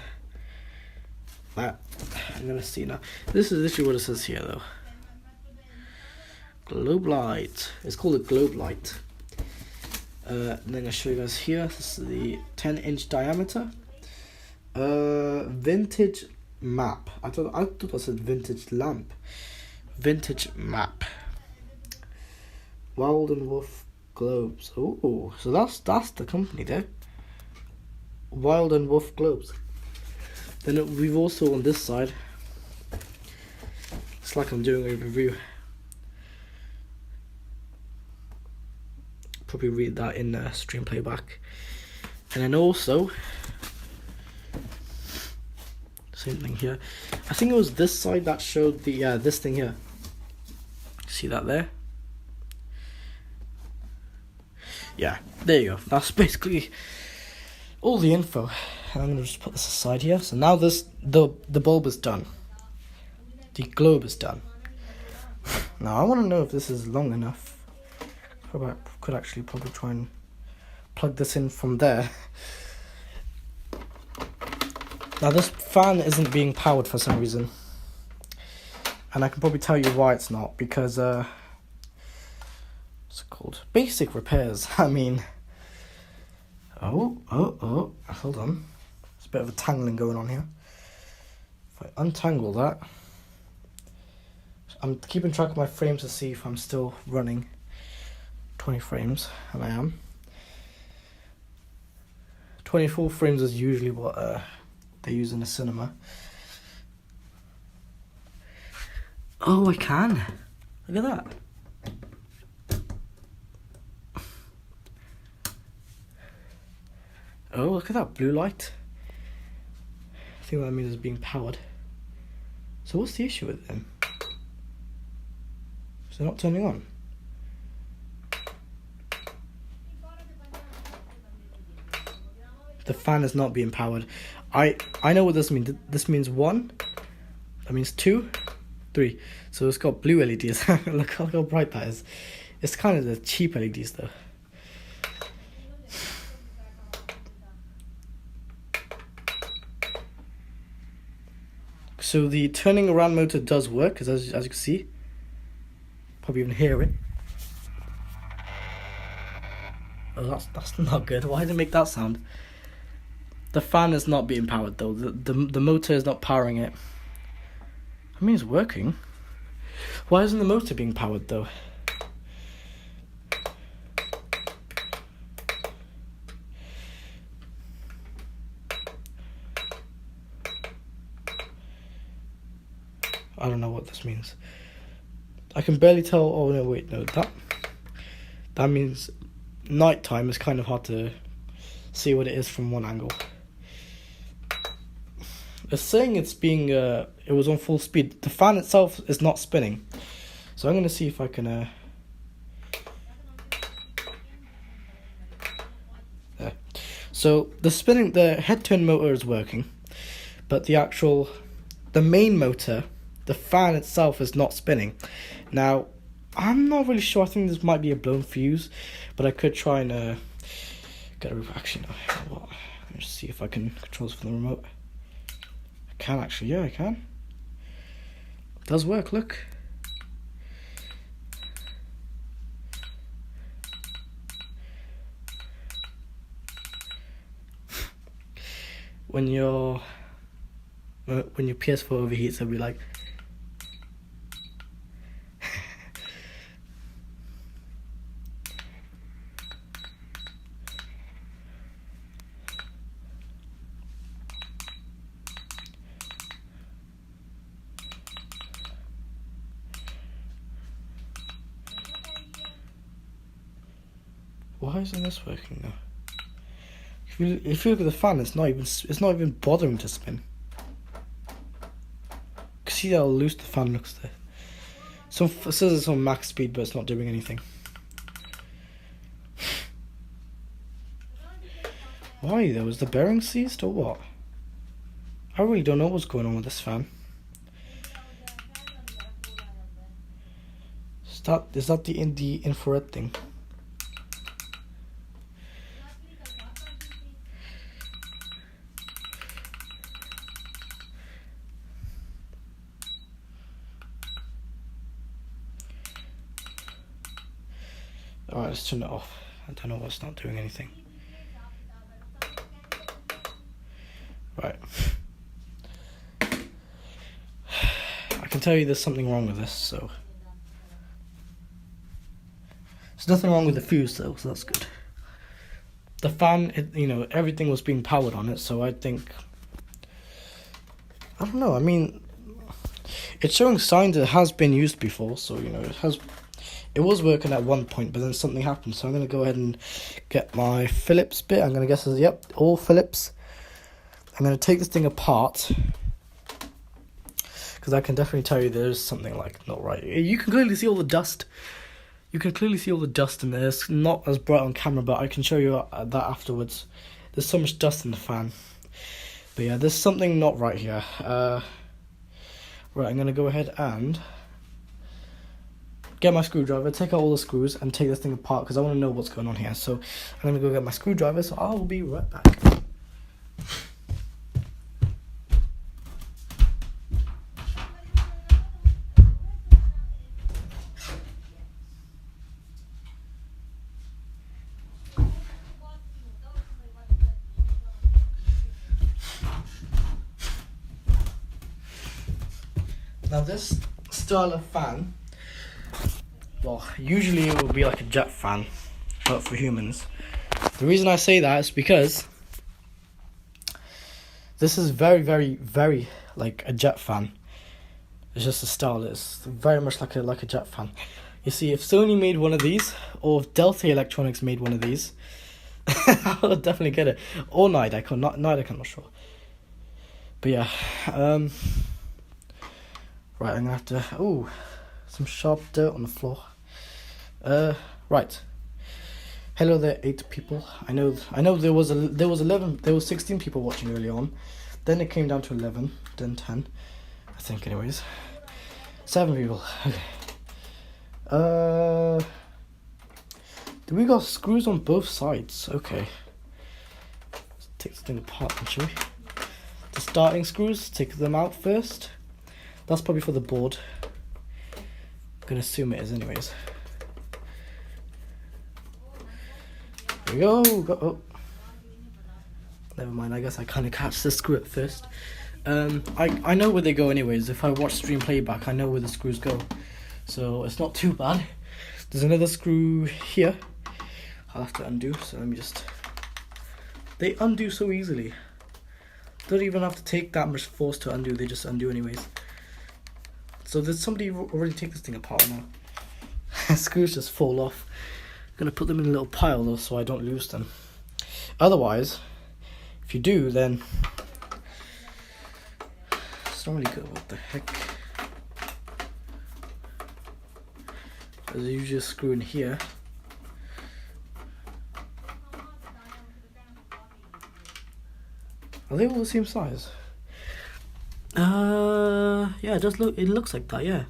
gonna see now. This is literally what it says here, though. Globe light. It's called a globe light. And then I'll show you guys here. This is the 10-inch diameter. Vintage map. I thought I said vintage lamp. Vintage map. Wild and Wolf globes. Oh, so that's the company there. Wild and Wolf globes. Then we've also on this side. It's like I'm doing a review. Probably read that in stream playback. And then also, same thing here. I think it was this side that showed the this thing here. See that there? Yeah, there you go. That's basically all the info. And I'm gonna just put this aside here. So now the bulb is done. The globe is done. Now I want to know if this is long enough. I could actually probably try and plug this in from there. Now this fan isn't being powered for some reason. And I can probably tell you why it's not. Because, what's it called? Basic repairs. I mean, hold on. There's a bit of a tangling going on here. If I untangle that, I'm keeping track of my frames to see if I'm still running 20 frames, and I am. 24 frames is usually what they use in a cinema. Oh, I can. Look at that. Oh, look at that blue light. I think that means it's being powered. So what's the issue with them? Is it not turning on? The fan is not being powered. I know what this means. This means 1. That means 2, 3. So it's got blue LEDs. Look how bright that is. It's kind of the cheap LEDs though. So the turning around motor does work, because as you can see, probably even hear it. Oh, that's not good. Why did it make that sound? The fan is not being powered though. The motor is not powering it. I mean, it's working. Why isn't the motor being powered though? I don't know what this means. I can barely tell. Oh no, wait, no, that means nighttime. Is kind of hard to see what it is from one angle. It's saying it's being it was on full speed. The fan itself is not spinning, so I'm gonna see if I can there. So the head turn motor is working, but the main motor, the fan itself, is not spinning. Now I'm not really sure. I think this might be a blown fuse, but I could try and get a actually no. What? Let me just see if I can control this from the remote. I can actually, yeah, I can. It does work, look. When your PS4 overheats, it'll be like why isn't this working now? If you look at the fan, it's not even bothering to spin. See how loose the fan looks there. So it says it's on max speed, but it's not doing anything. Why though? Is the bearing seized or what? I really don't know what's going on with this fan. Is that the infrared thing? Alright, let's turn it off. I don't know why it's not doing anything. Right. I can tell you there's something wrong with this, so. There's nothing wrong with the fuse though, so that's good. The fan, everything was being powered on it, so I think. I don't know, I mean. It's showing signs it has been used before, so, it was working at one point, but then something happened. So I'm going to go ahead and get my Phillips bit. I'm going to guess, yep, all Phillips. I'm going to take this thing apart. because I can definitely tell you there's something like not right. You can clearly see all the dust. You can clearly see all the dust in there. It's not as bright on camera, but I can show you that afterwards. There's so much dust in the fan. But yeah, there's something not right here. Right, I'm going to go ahead and get my screwdriver, take out all the screws, and take this thing apart, because I want to know what's going on here. So I'm going to go get my screwdriver, so I'll be right back. Now this style of fan, well, usually it will be like a jet fan, but for humans. The reason I say that is because this is very, very, very like a jet fan. It's just a style. It's very much like a jet fan. You see, if Sony made one of these, or if Delta Electronics made one of these, I would definitely get it. Or Nidec, or not Nidec, I'm not sure. But yeah, right, I'm gonna have to. Ooh, some sharp dirt on the floor. Right. Hello there, 8 people. I know there was 16 people watching early on. Then it came down to 11, then 10. I think, anyways. 7 people. Okay. We got screws on both sides. Okay. Let's take this thing apart, shall we? The starting screws, take them out first. That's probably for the board. I'm gonna assume it is, anyways. There we go. Oh. Never mind. I guess I kind of catch the screw at first. I know where they go, anyways. If I watch stream playback, I know where the screws go, so it's not too bad. There's another screw here. I'll have to undo. So let me just. They undo so easily. Don't even have to take that much force to undo. They just undo anyways. So there's somebody already take this thing apart now. Screws just fall off. I'm gonna put them in a little pile though, so I don't lose them. Otherwise, if you do, then it's not really good. What the heck? There's usually a screw in here. Are they all the same size? Yeah, it does look. It looks like that. Yeah,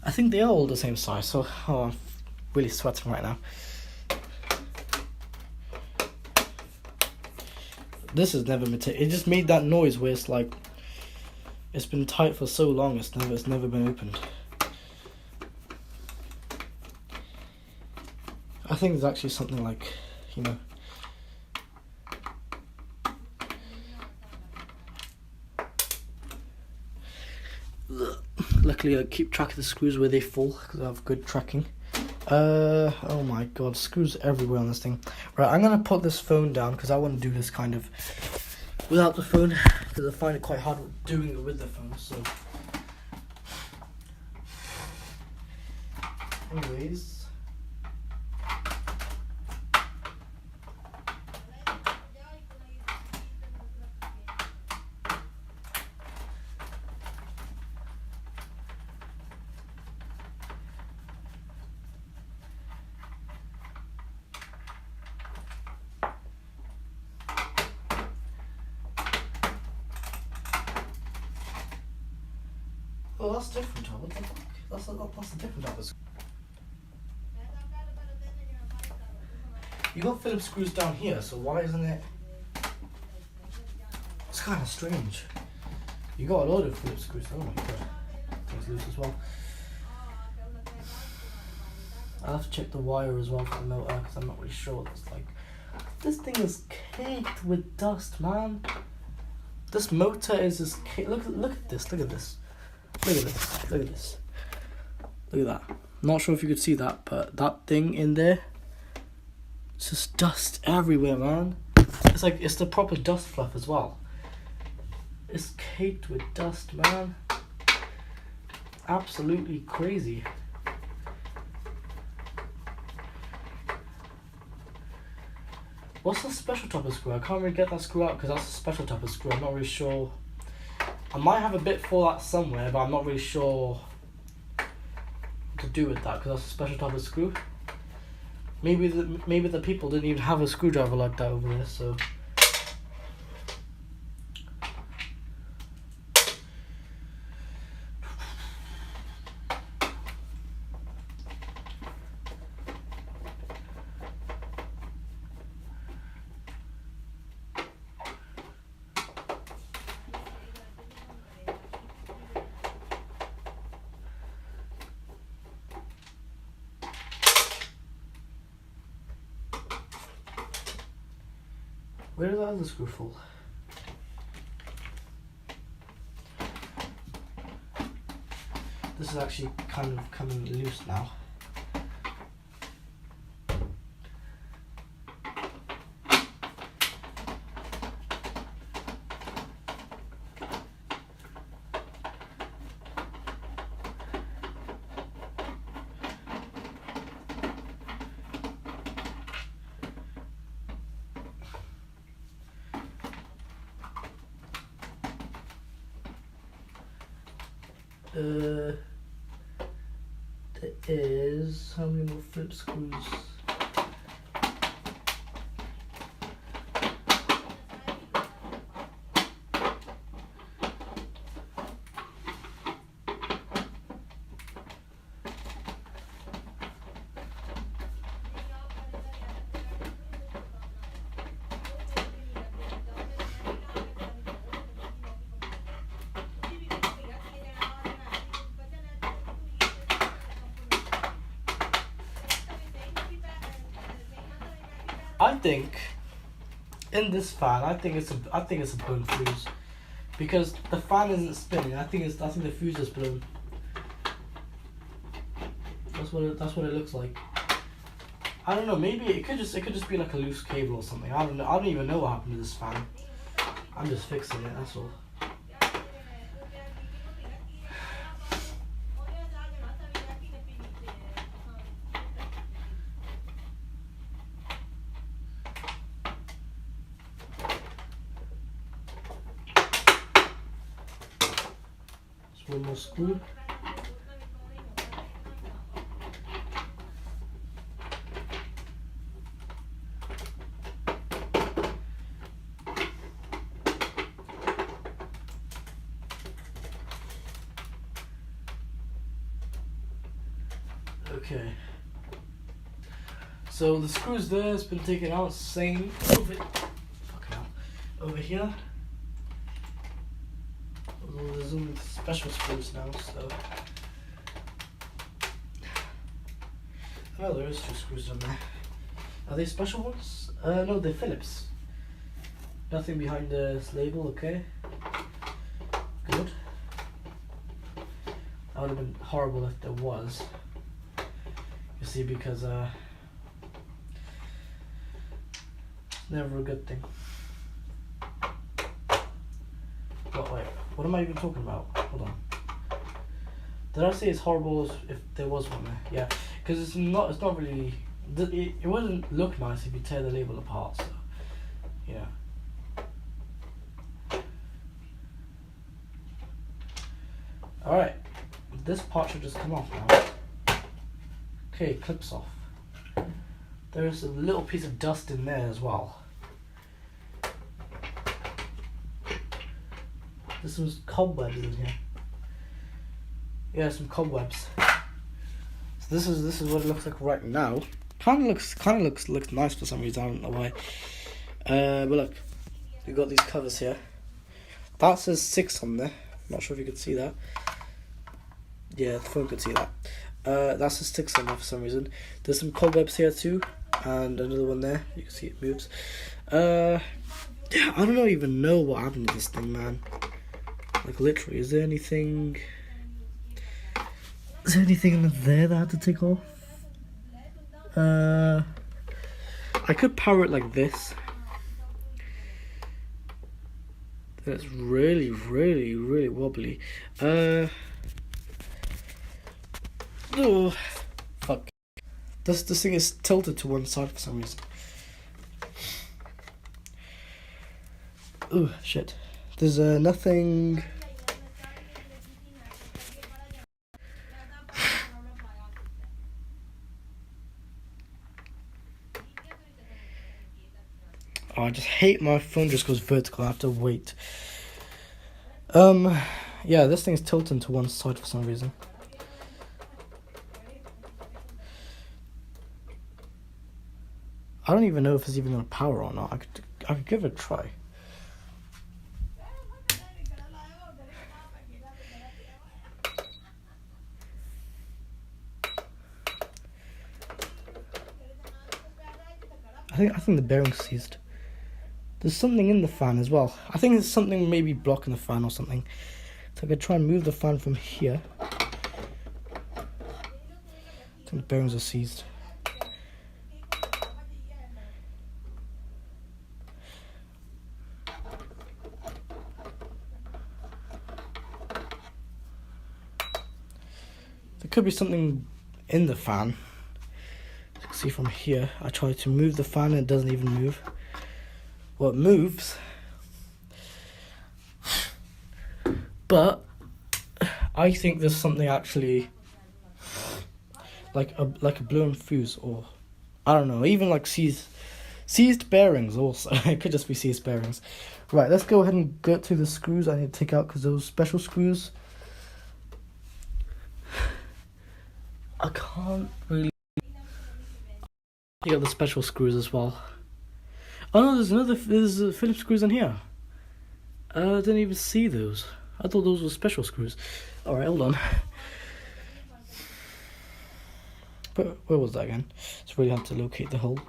I think they are all the same size. So, I'm really sweating right now. This has never been. It just made that noise where it's like it's been tight for so long. It's never been opened. I think there's actually something like, you know. Luckily, I keep track of the screws where they fall because I have good tracking. Oh my god, screws everywhere on this thing. Right, I'm gonna put this phone down because I want to do this kind of without the phone because I find it quite hard doing it with the phone. So, anyways. Oh, that's different. What the fuck? That's a different type of screw. You got Phillips screws down here, so why isn't it? It's kind of strange. You got a load of Phillips screws. Oh my god, things loose as well. I'll have to check the wire as well for the motor because I'm not really sure what it's like. This thing is caked with dust, man. This motor is just caked. Look at this. Look at this. Look at this. Look at this. Look at that. Not sure if you could see that, but that thing in there, it's just dust everywhere, man. It's like it's the proper dust fluff as well. It's caked with dust, man. Absolutely crazy. What's the special type of screw? I can't really get that screw out because that's a special type of screw. I'm not really sure I might have a bit for that somewhere, but I'm not really sure what to do with that because that's a special type of screw. Maybe the people didn't even have a screwdriver like that over there, so. Where did the other screw fall? This is actually kind of coming loose now. There is how many more flip screws? I think in this fan, I think it's a blown fuse because the fan isn't spinning. I think the fuse is blown. That's what it looks like. I don't know. Maybe it could just be like a loose cable or something. I don't know. I don't even know what happened to this fan. I'm just fixing it. That's all. One more screw. Okay. So the screws there has been taken out. Same over here. There's only special screws now, so. Oh, there is 2 screws on there. Are they special ones? No, they're Phillips. Nothing behind this label, okay. Good. That would have been horrible if there was. You see, because never a good thing. But wait, what am I even talking about? Hold on. Did I say it's horrible if there was one there? Yeah, because it's not really. It wouldn't look nice if you tear the label apart. So, yeah. All right, this part should just come off now. Okay, clips off. There's a little piece of dust in there as well. There's some cobwebs in here. Yeah, some cobwebs. So this is what it looks like right now. Kind of looks nice for some reason. I don't know why. But look, we got these covers here. That says 6 on there. Not sure if you could see that. Yeah, the phone could see that. That says 6 on there for some reason. There's some cobwebs here too, and another one there. You can see it moves. Yeah, I don't even know what happened to this thing, man. Like literally, is there anything in there that I had to take off? I could power it like this. That's really, really, really wobbly. Oh, fuck. This thing is tilted to one side for some reason. Oh shit. There's nothing Oh, I just hate my phone just goes vertical. I have to wait. Yeah, this thing's tilting to one side for some reason. I don't even know if it's even gonna power or not. I could give it a try. I think the bearing's seized. There's something in the fan as well. I think there's something maybe blocking the fan or something. So I could try and move the fan from here. I think the bearings are seized. There could be something in the fan. As you can see from here, I try to move the fan and it doesn't even move. Well, it moves, but I think there's something actually like a blown fuse, or I don't know, even like seized bearings also. It could just be seized bearings. Right, let's go ahead and get to the screws I need to take out, because those special screws, I can't really get the special screws as well. Oh no, there's Phillips screws in here. I didn't even see those. I thought those were special screws. Alright, hold on. But where was that again? It's really hard to locate the hole.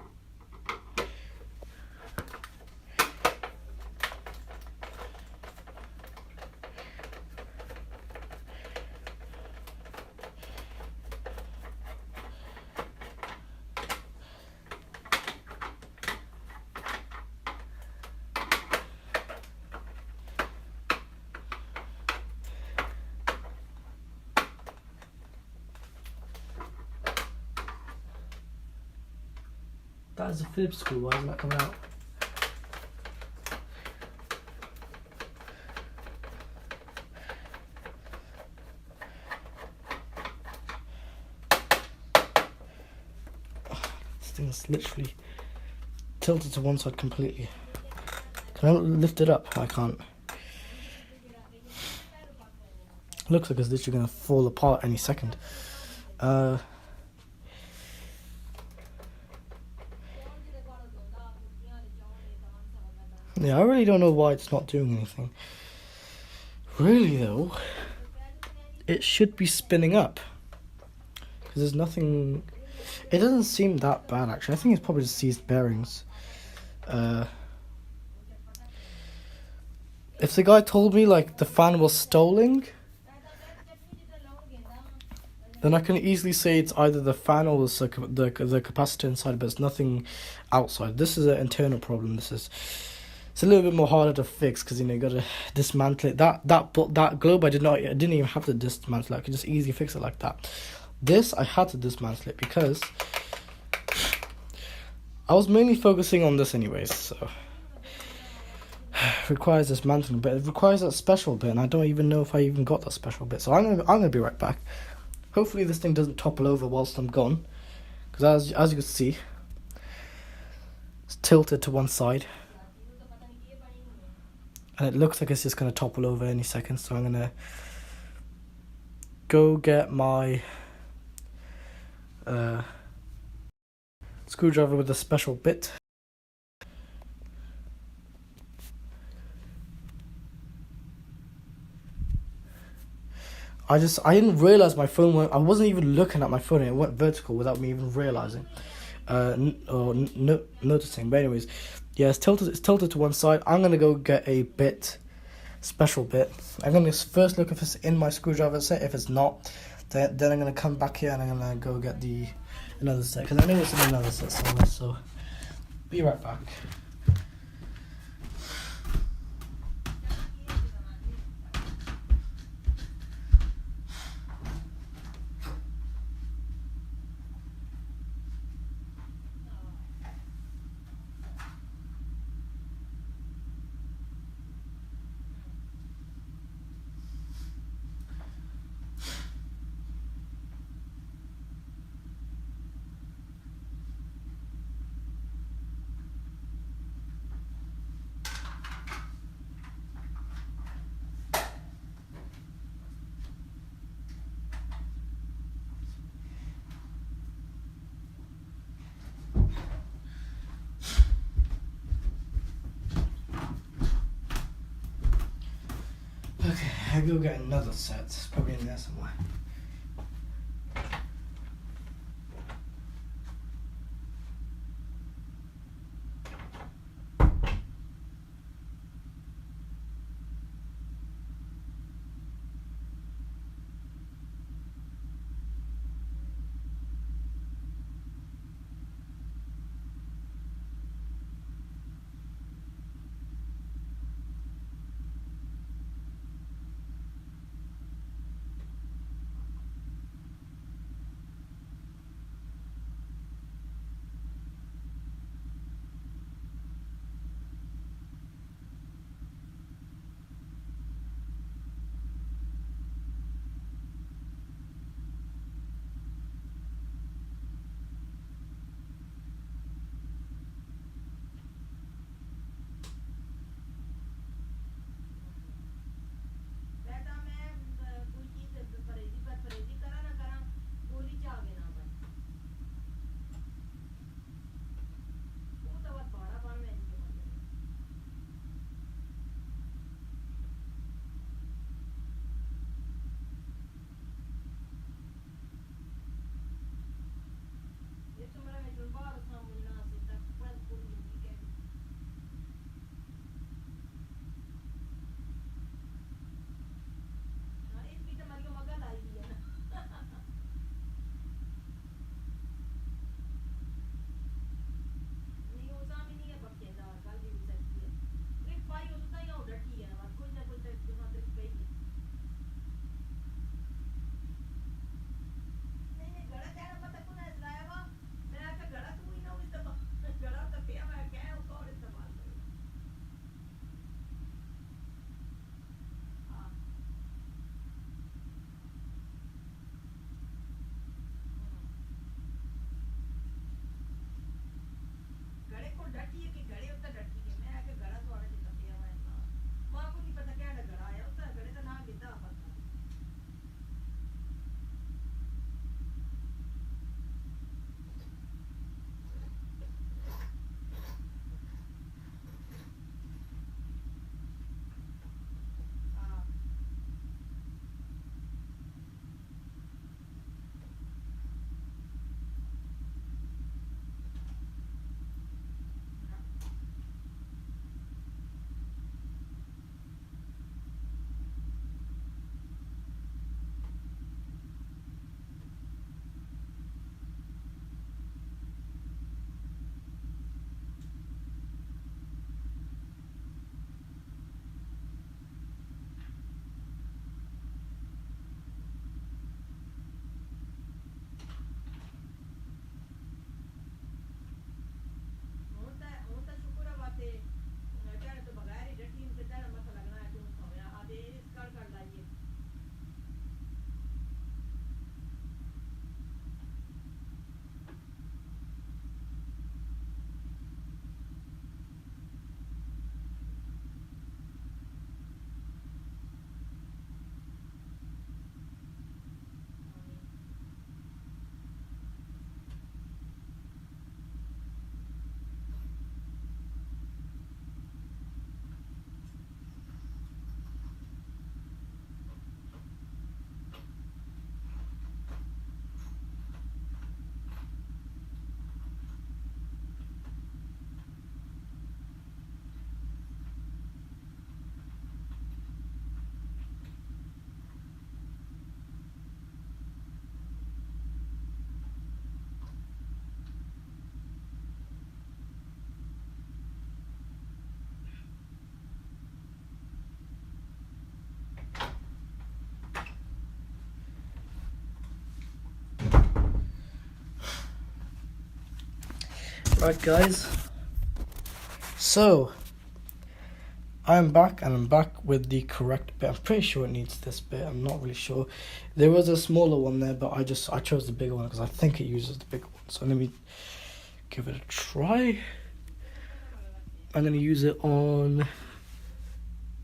That is a Phillips screw, why isn't that coming out? This thing is literally tilted to one side completely. Can I lift it up? I can't. Looks like it's literally going to fall apart any second. Yeah, I really don't know why it's not doing anything. Really though, it should be spinning up. Because there's nothing... It doesn't seem that bad actually. I think it's probably just seized bearings. If the guy told me like the fan was stalling, then I can easily say it's either the fan or the capacitor inside, but it's nothing outside. This is an internal problem. It's a little bit more harder to fix, because you gotta dismantle it. That globe I didn't even have to dismantle it. I could just easily fix it like that. This I had to dismantle it because I was mainly focusing on this anyways. So it requires dismantling, but it requires that special bit, and I don't even know if I even got that special bit. So I'm gonna be right back. Hopefully this thing doesn't topple over whilst I'm gone, because as you can see, it's tilted to one side. And it looks like it's just going to topple over any second, so I'm going to go get my screwdriver with a special bit. I didn't realize my phone went... I wasn't even looking at my phone and it went vertical without me even realizing. Noticing. But anyways, yeah, it's tilted to one side. I'm gonna go get a special bit. I'm gonna first look if it's in my screwdriver set. If it's not, then I'm gonna come back here and I'm gonna go get another set, because I know it's in another set somewhere. So be right back. Okay, I'll go get another set. It's probably in there somewhere. Right, guys, so I'm back, and I'm back with the correct bit. I'm pretty sure it needs this bit. I'm not really sure. There was a smaller one there, but I chose the bigger one because I think it uses the bigger one. So let me give it a try. I'm going to use it on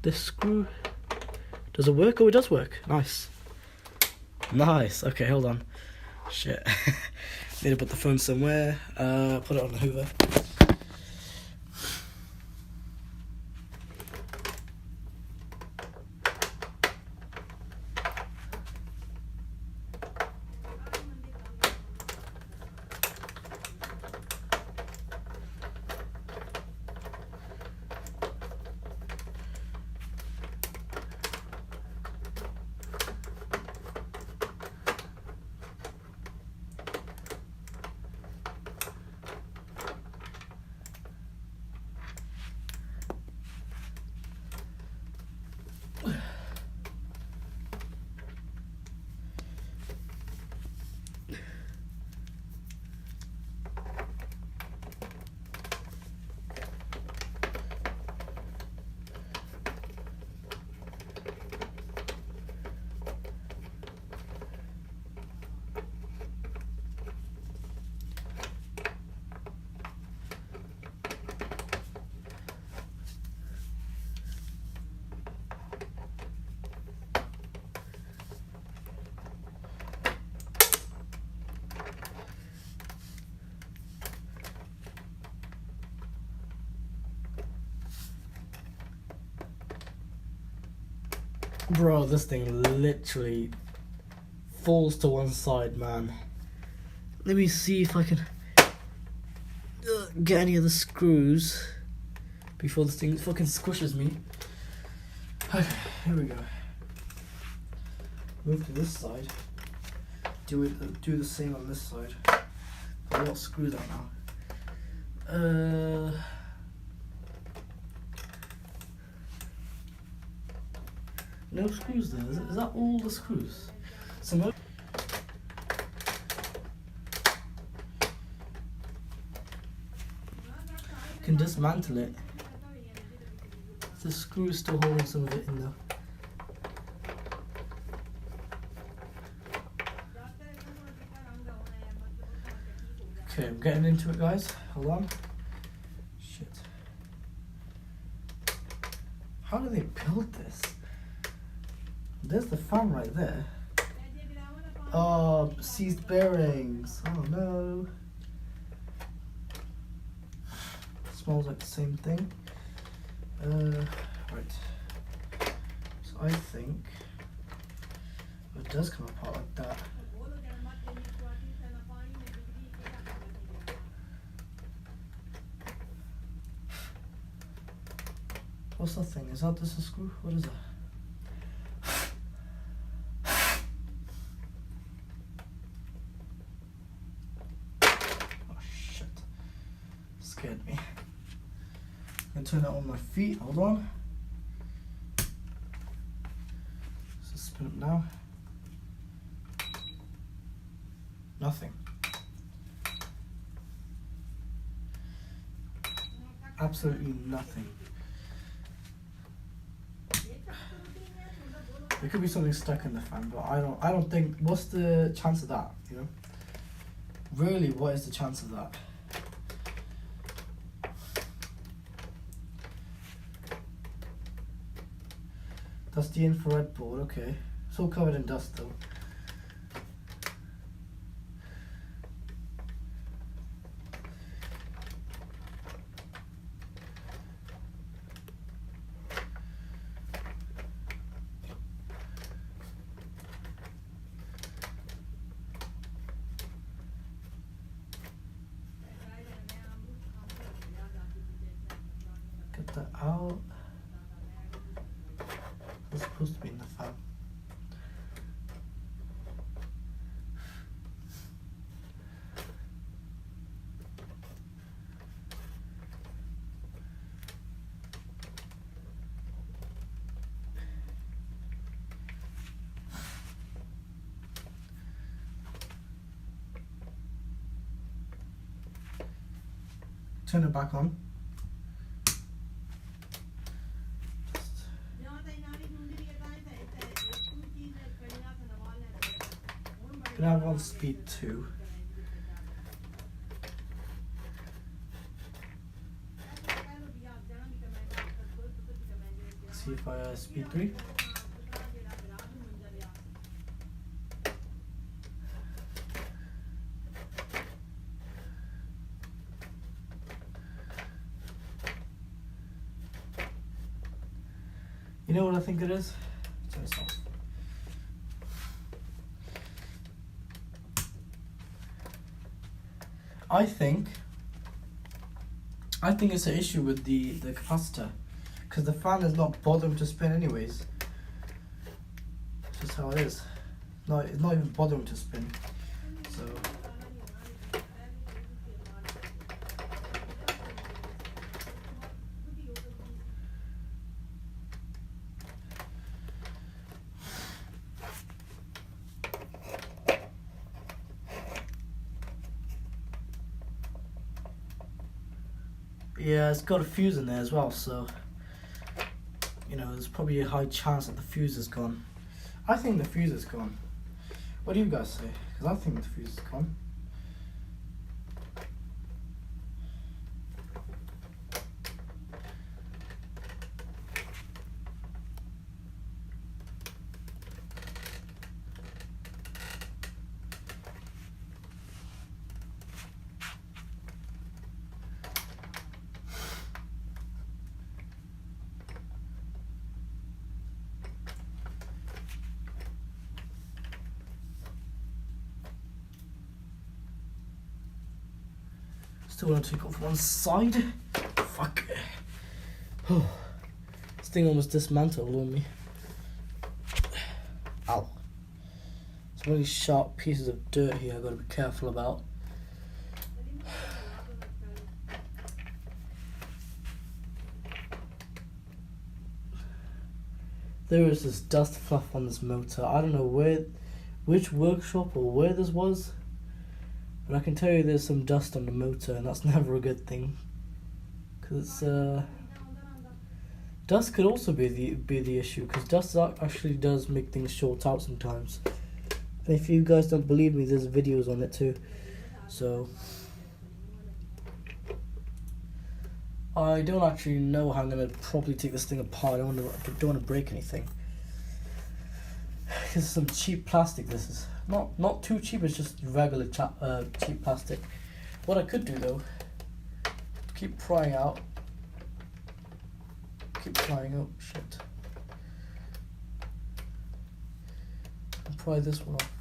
this screw. Does it work? Oh, it does work. Nice. Okay, hold on. Shit. Need to put the phone somewhere. Put it on the Hoover. Bro, this thing literally falls to one side, man. Let me see if I can get any of the screws before this thing fucking squishes me. Okay, here we go. Move to this side. Do the same on this side. I've got screws out now. No screws there. Is that all the screws? Some. Can dismantle it. The screw is still holding some of it in there. Okay, I'm getting into it, guys. Hold on. Shit. How do they build this? There's the fan right there. Oh, seized bearings. Oh no. Smells like the same thing. Right. So I think it does come apart like that. What's that thing? Is that just a screw? What is that? Oh shit. Scared me. I'm gonna turn it on my feet. Hold on. So spin it now. Nothing. Absolutely nothing. There could be something stuck in the fan, but I don't think. What's the chance of that? You know. Really, what is the chance of that? That's the infrared board. Okay, it's all covered in dust though. Get that out. It's supposed to be in the fan. Turn it back on. Can I have on speed 2? See if I speed 3. You know what I think it is? Turn this off. I think it's an issue with the capacitor, because the fan is not bothering to spin anyways. It's just how it is. No, it's not even bothering to spin. So yeah, it's got a fuse in there as well, so you know there's probably a high chance that the fuse is gone. I think the fuse is gone. What do you guys say? Because I think the fuse is gone. Still want to take off one side. Fuck. This thing almost dismantled on me. Ow. Some really sharp pieces of dirt here I've got to be careful about. There is this dust fluff on this motor. I don't know which workshop or where this was, but I can tell you there's some dust on the motor, and that's never a good thing. Cause dust could also be the issue, because dust actually does make things short out sometimes. And if you guys don't believe me, there's videos on it too. So I don't actually know how I'm gonna properly take this thing apart. I don't want to break anything. This is some cheap plastic. This is not too cheap. It's just regular cheap plastic. What I could do though, keep prying out. Keep prying out. Shit. And pry this one off.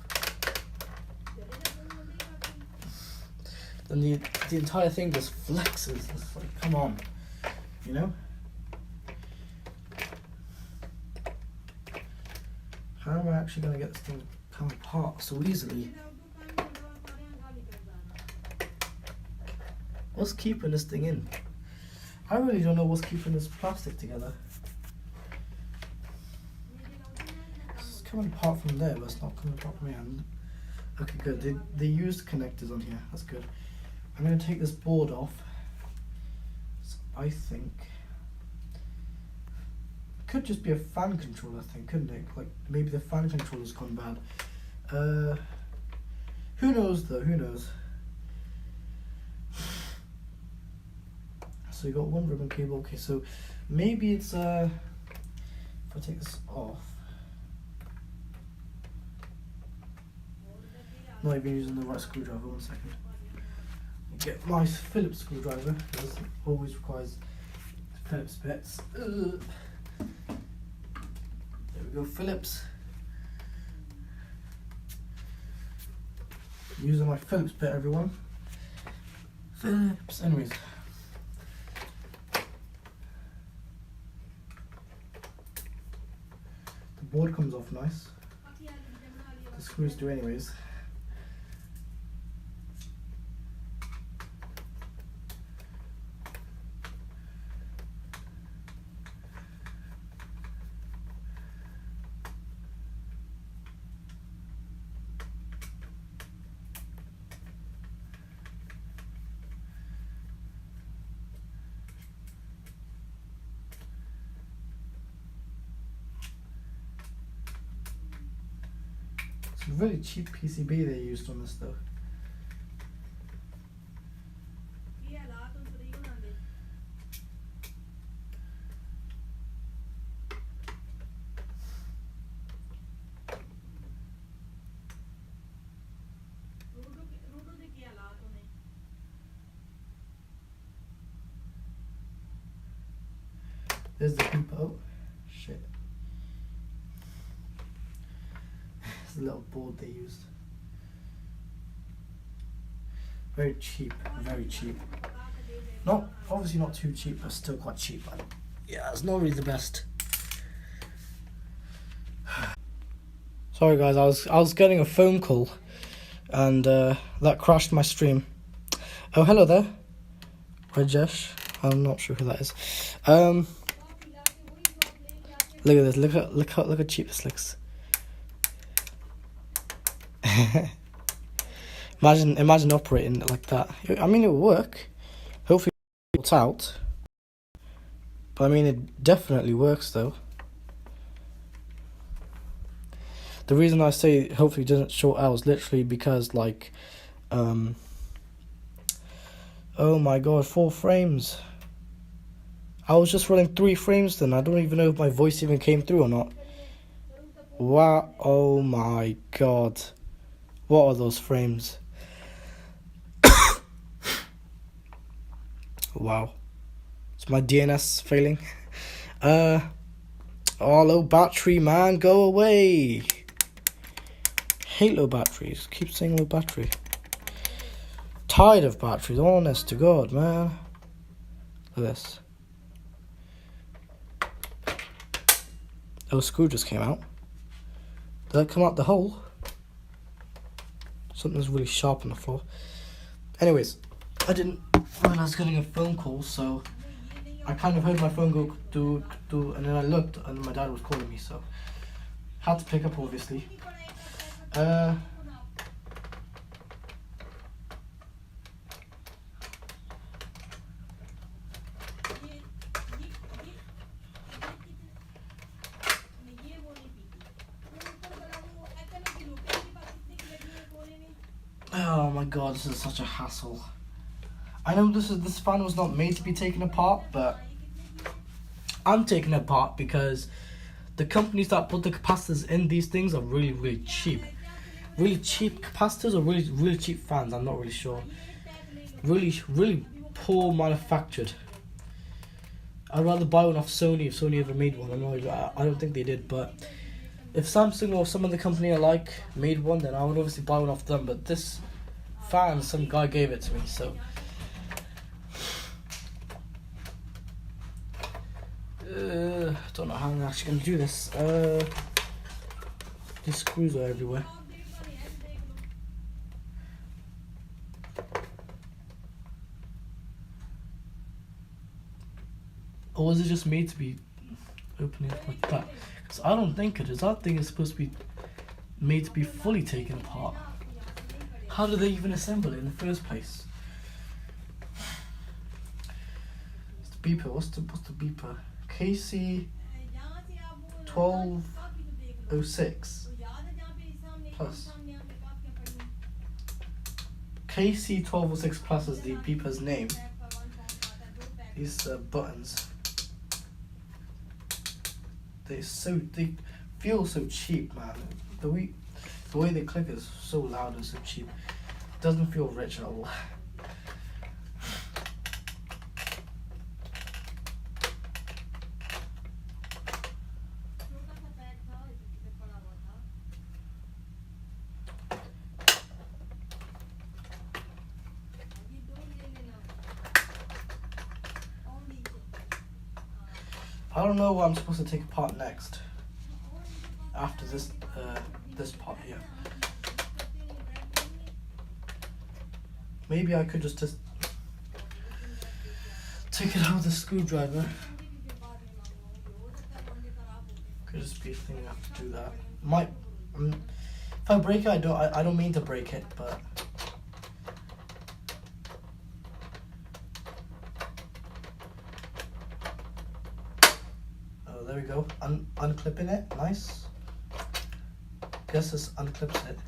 Then the entire thing just flexes. It's like, come on, you know? How am I actually going to get this thing to come apart so easily? What's keeping this thing in? I really don't know what's keeping this plastic together. It's coming apart from there, but it's not coming apart from here. Okay, good. They used connectors on here. That's good. I'm going to take this board off. So I think it could just be a fan controller thing, couldn't it? Like maybe the fan controller's gone bad. Who knows though? Who knows? So you got one ribbon cable. Okay, so maybe it's if I take this off. Not even using the right screwdriver. 1 second. Get my Phillips screwdriver, because it always requires Phillips bits. There we go, Phillips. Using my Phillips bit, everyone. Phillips. Anyways. The board comes off nice. The screws do anyways. It's a really cheap PCB they used on this though. There's the pimp. Oh, shit. It's a little board they used. Very cheap, very cheap. Obviously not too cheap, but still quite cheap. But yeah, it's not really the best. Sorry guys, I was getting a phone call, and that crashed my stream. Oh, hello there, Rajesh. I'm not sure who that is. Look at this. Look how cheap this looks. Imagine operating it like that. I mean, it will work. Hopefully it's out. But I mean, it definitely works though. The reason I say hopefully it doesn't short out is literally because like, oh my god, 4 frames. I was just running 3 frames then. I don't even know if my voice even came through or not. Wow, oh my god. What are those frames? Wow. Is my DNS failing? Oh, low battery, man, go away. Hate low batteries. Keep saying low battery. tired of batteries, honest to God, man. Look at this. Oh, screw just came out. Did that come out the hole? Something's really sharp on the floor. Anyways, I didn't realize I was getting a phone call, so I kind of heard my phone go do, and then I looked, and my dad was calling me, so had to pick up, obviously. Oh my god, this is such a hassle. I know this fan was not made to be taken apart, but I'm taking it apart because the companies that put the capacitors in these things are really, really cheap. Really cheap capacitors or really, really cheap fans, I'm not really sure. Really, really poor manufactured. I'd rather buy one off Sony if Sony ever made one. I don't think they did, but if Samsung or some other company I like made one, then I would obviously buy one off them. But this fan, some guy gave it to me, so don't know how I'm actually gonna do this. These screws are everywhere. Or is it just made to be opening up like that? Because I don't think it is. That thing is supposed to be made to be fully taken apart. How do they even assemble it in the first place? It's the beeper. What's the beeper? KC 1206 plus. KC 1206 plus is the beeper's name. These buttons. They feel so cheap, man. The way they click is so loud and so cheap. It doesn't feel rich at all. I don't know what I'm supposed to take apart next. After this part here. Maybe I could just take it out with a screwdriver. Could just be a thing I have to do that. If I break it, I don't mean to break it, but there we go. Unclipping it, nice. Guess this unclips it.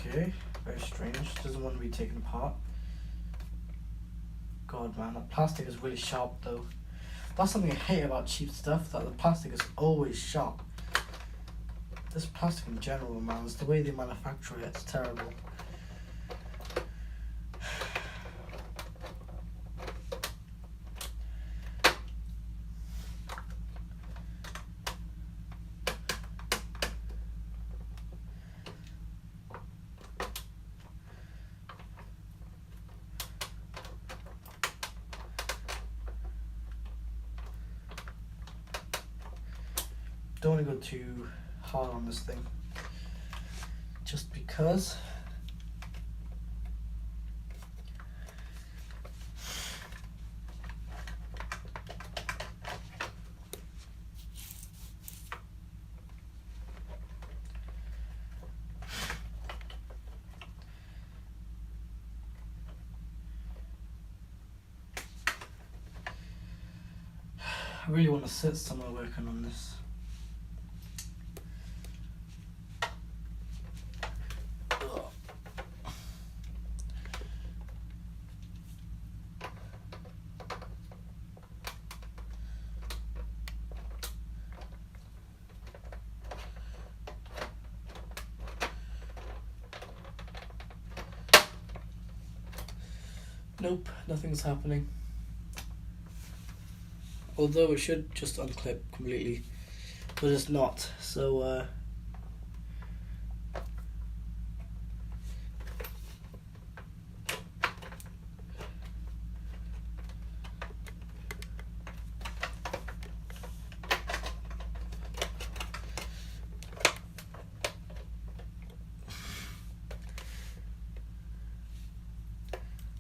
Okay, very strange. Doesn't want to be taken apart. God, man, that plastic is really sharp though. That's something I hate about cheap stuff, that the plastic is always sharp. This plastic in general, man, it's the way they manufacture it, it's terrible. Don't want to go too hard on this thing, just because I really want to sit somewhere working on this. Nope, nothing's happening. Although it should just unclip completely, but it's not. So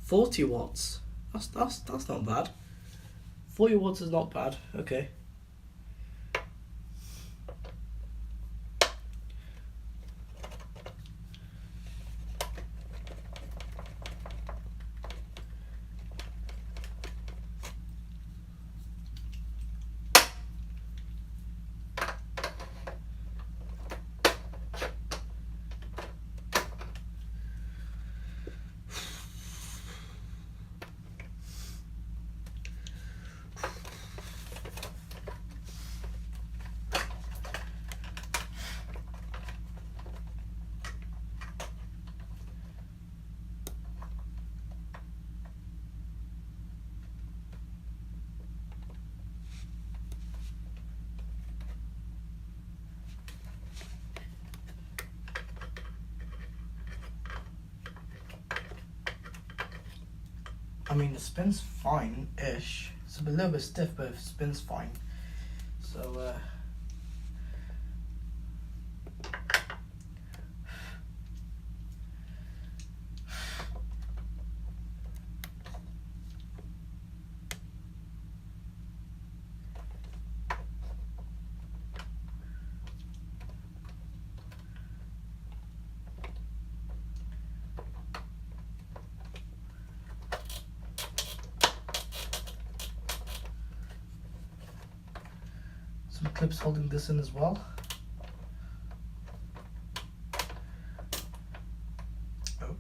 40 watts. That's not bad. 40 watts is not bad. Okay. I mean, it spins fine-ish. It's a little bit stiff, but it spins fine. So, some clips holding this in as well. Oh.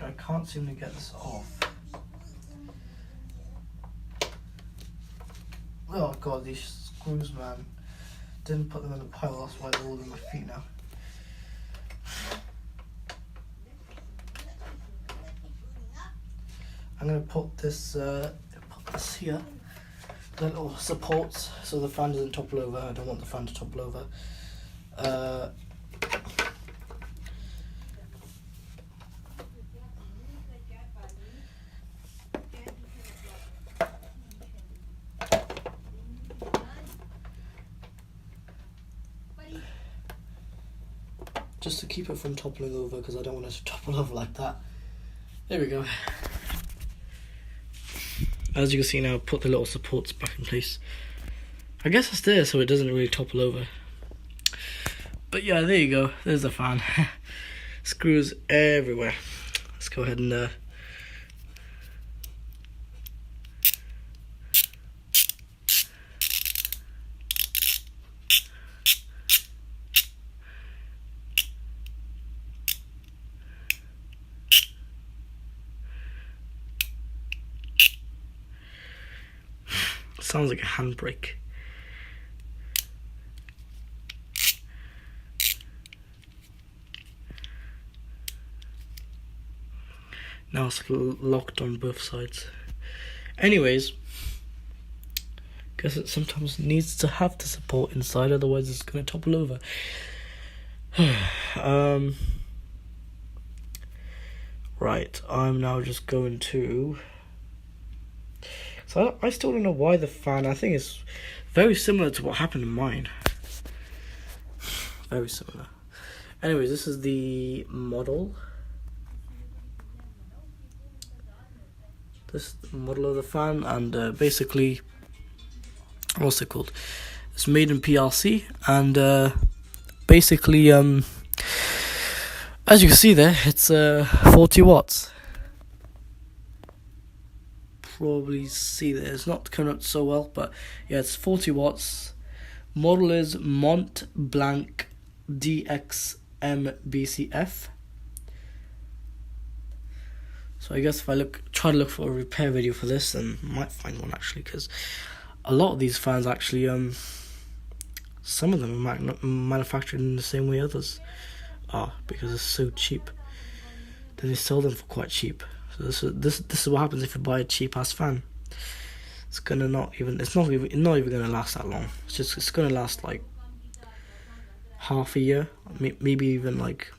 I can't seem to get this off. Oh god, these screws, man. Didn't put them in the pile, that's why they're all in my feet now. I'm gonna put this here, the little supports, so the fan doesn't topple over. I don't want the fan to topple over. Just to keep it from toppling over, because I don't want it to topple over like that. There we go. As you can see now, put the little supports back in place. I guess it's there so it doesn't really topple over. But yeah, there you go. There's the fan. Screws everywhere. Let's go ahead and sounds like a handbrake. Now it's locked on both sides. Anyways, guess it sometimes needs to have the support inside, otherwise it's going to topple over. Right, I'm now just going to... So I still don't know why the fan, I think it's very similar to what happened in mine. Very similar. Anyways, this is the model. This is the model of the fan, and basically, what's it called? It's made in PLC, and basically, as you can see there, it's 40 watts. Probably see there, it's not coming up so well, but yeah, it's 40 watts. Model is Mont Blanc DXMBCF. So I guess if I try to look for a repair video for this, then I might find one actually, because a lot of these fans actually, some of them are manufactured in the same way others are, because it's so cheap. Then they sell them for quite cheap. So this is what happens if you buy a cheap ass fan. It's not even gonna last that long. It's gonna last like half a year, maybe even like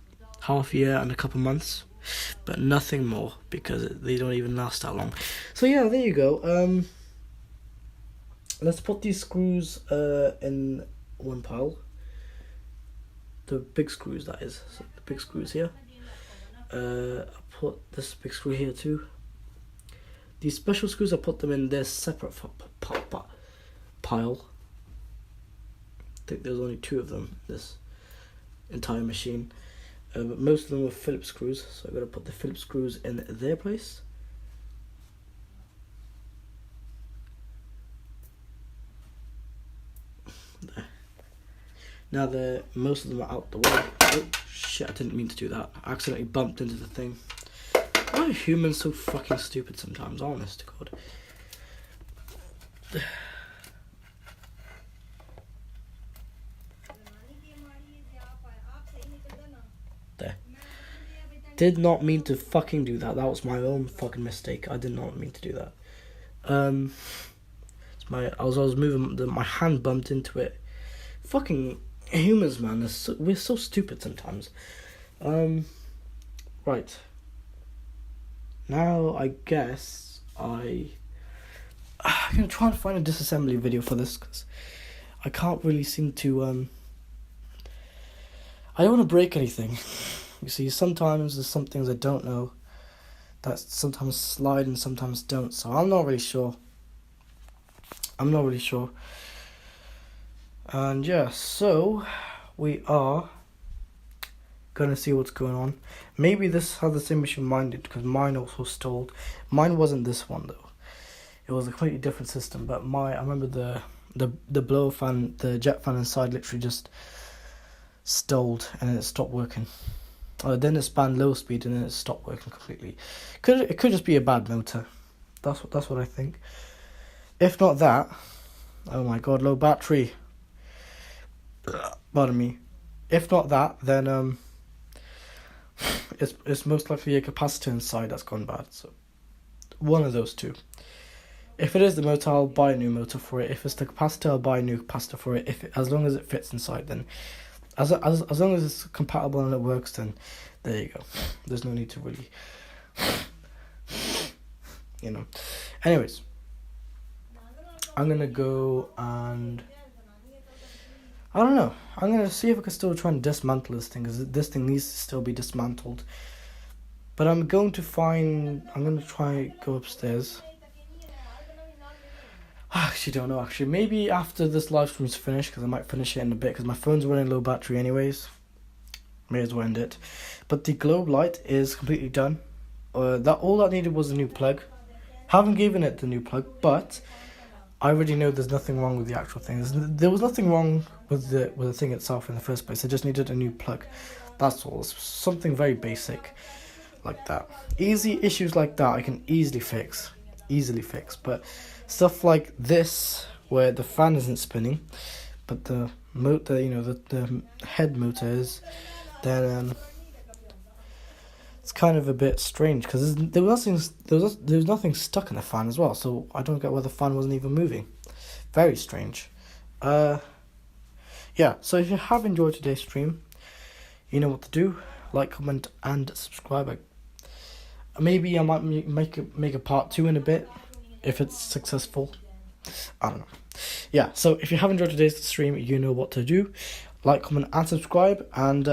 half a year and a couple months, but nothing more, because they don't even last that long. So yeah, there you go. Let's put these screws in one pile. The big screws, that is. So the big screws here. I'll put this big screw here too. These special screws, I put them in their separate pile. I think there's only 2 of them in this entire machine. But most of them were Phillips screws, so I'm going to put the Phillips screws in their place. There. Now most of them are out the way. Oh shit, I didn't mean to do that. I accidentally bumped into the thing. Why are humans so fucking stupid sometimes, honest to God. There. Did not mean to fucking do that. That was my own fucking mistake. I did not mean to do that. I was moving, my hand bumped into it. Fucking humans, man. We're so stupid sometimes. Right. Now I guess I'm gonna try and find a disassembly video for this, because I can't really seem to I don't want to break anything. You see, sometimes there's some things I don't know that sometimes slide and sometimes don't, so I'm not really sure. And yeah, so we are gonna see what's going on. Maybe this has the same issue mine did, because mine also stalled. Mine wasn't this one though. It was a completely different system, but I remember the blower fan, the jet fan inside literally just stalled and then it stopped working. Then it spanned low speed and then it stopped working completely. It could just be a bad motor. That's what I think. If not that, oh my god, low battery. Pardon me. If not that, then it's most likely a capacitor inside that's gone bad. So one of those two. If it is the motor, I'll buy a new motor for it. If it's the capacitor, I'll buy a new capacitor for it. As long as it fits inside, then as long as it's compatible and it works, then there you go. There's no need to really, Anyways, I'm gonna go and I don't know. I'm gonna see if I can still try and dismantle this thing, because this thing needs to still be dismantled. But I'm gonna try go upstairs. I actually don't know. Maybe after this live stream's finished, because I might finish it in a bit, because my phone's running low battery anyways. May as well end it. But the globe light is completely done. All that needed was a new plug. Haven't given it the new plug, but I already know there's nothing wrong with the actual thing. There was nothing wrong with the thing itself in the first place. I just needed a new plug. That's all. It's something very basic like that. Easy issues like that I can easily fix. But stuff like this, where the fan isn't spinning, but the motor, the head motor is, then it's kind of a bit strange, because there was nothing stuck in the fan as well, so I don't get why the fan wasn't even moving. Very strange. Yeah, so if you have enjoyed today's stream, you know what to do. Like, comment, and subscribe. Maybe I might make a part 2 in a bit, if it's successful. I don't know. Yeah, so if you have enjoyed today's stream, you know what to do. Like, comment, and subscribe. And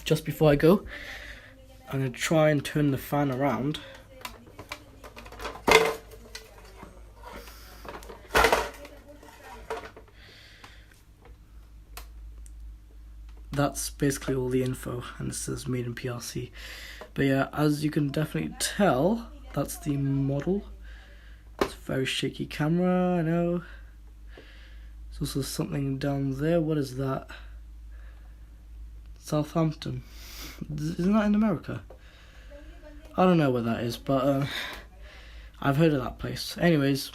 just before I go, I'm going to try and turn the fan around. that's basically all the info, and it says made in PRC. But yeah, as you can definitely tell, that's the model. It's a very shaky camera, I know. There's also something down there. What is that? Southampton. Isn't that in America? I don't know where that is, but I've heard of that place. Anyways,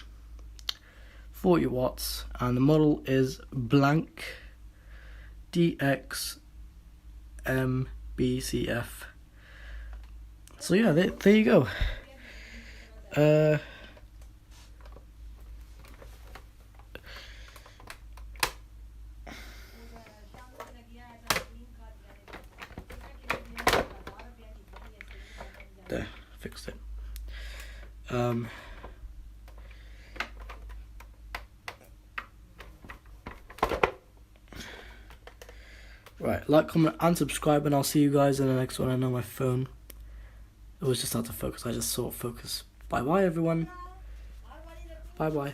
40 watts, and the model is blank DXMBCF. So yeah, there you go. There, fixed it. Right, like, comment, and subscribe, and I'll see you guys in the next one. I know my phone, it was just out of focus. I just saw it focus. Bye bye, everyone. Bye bye.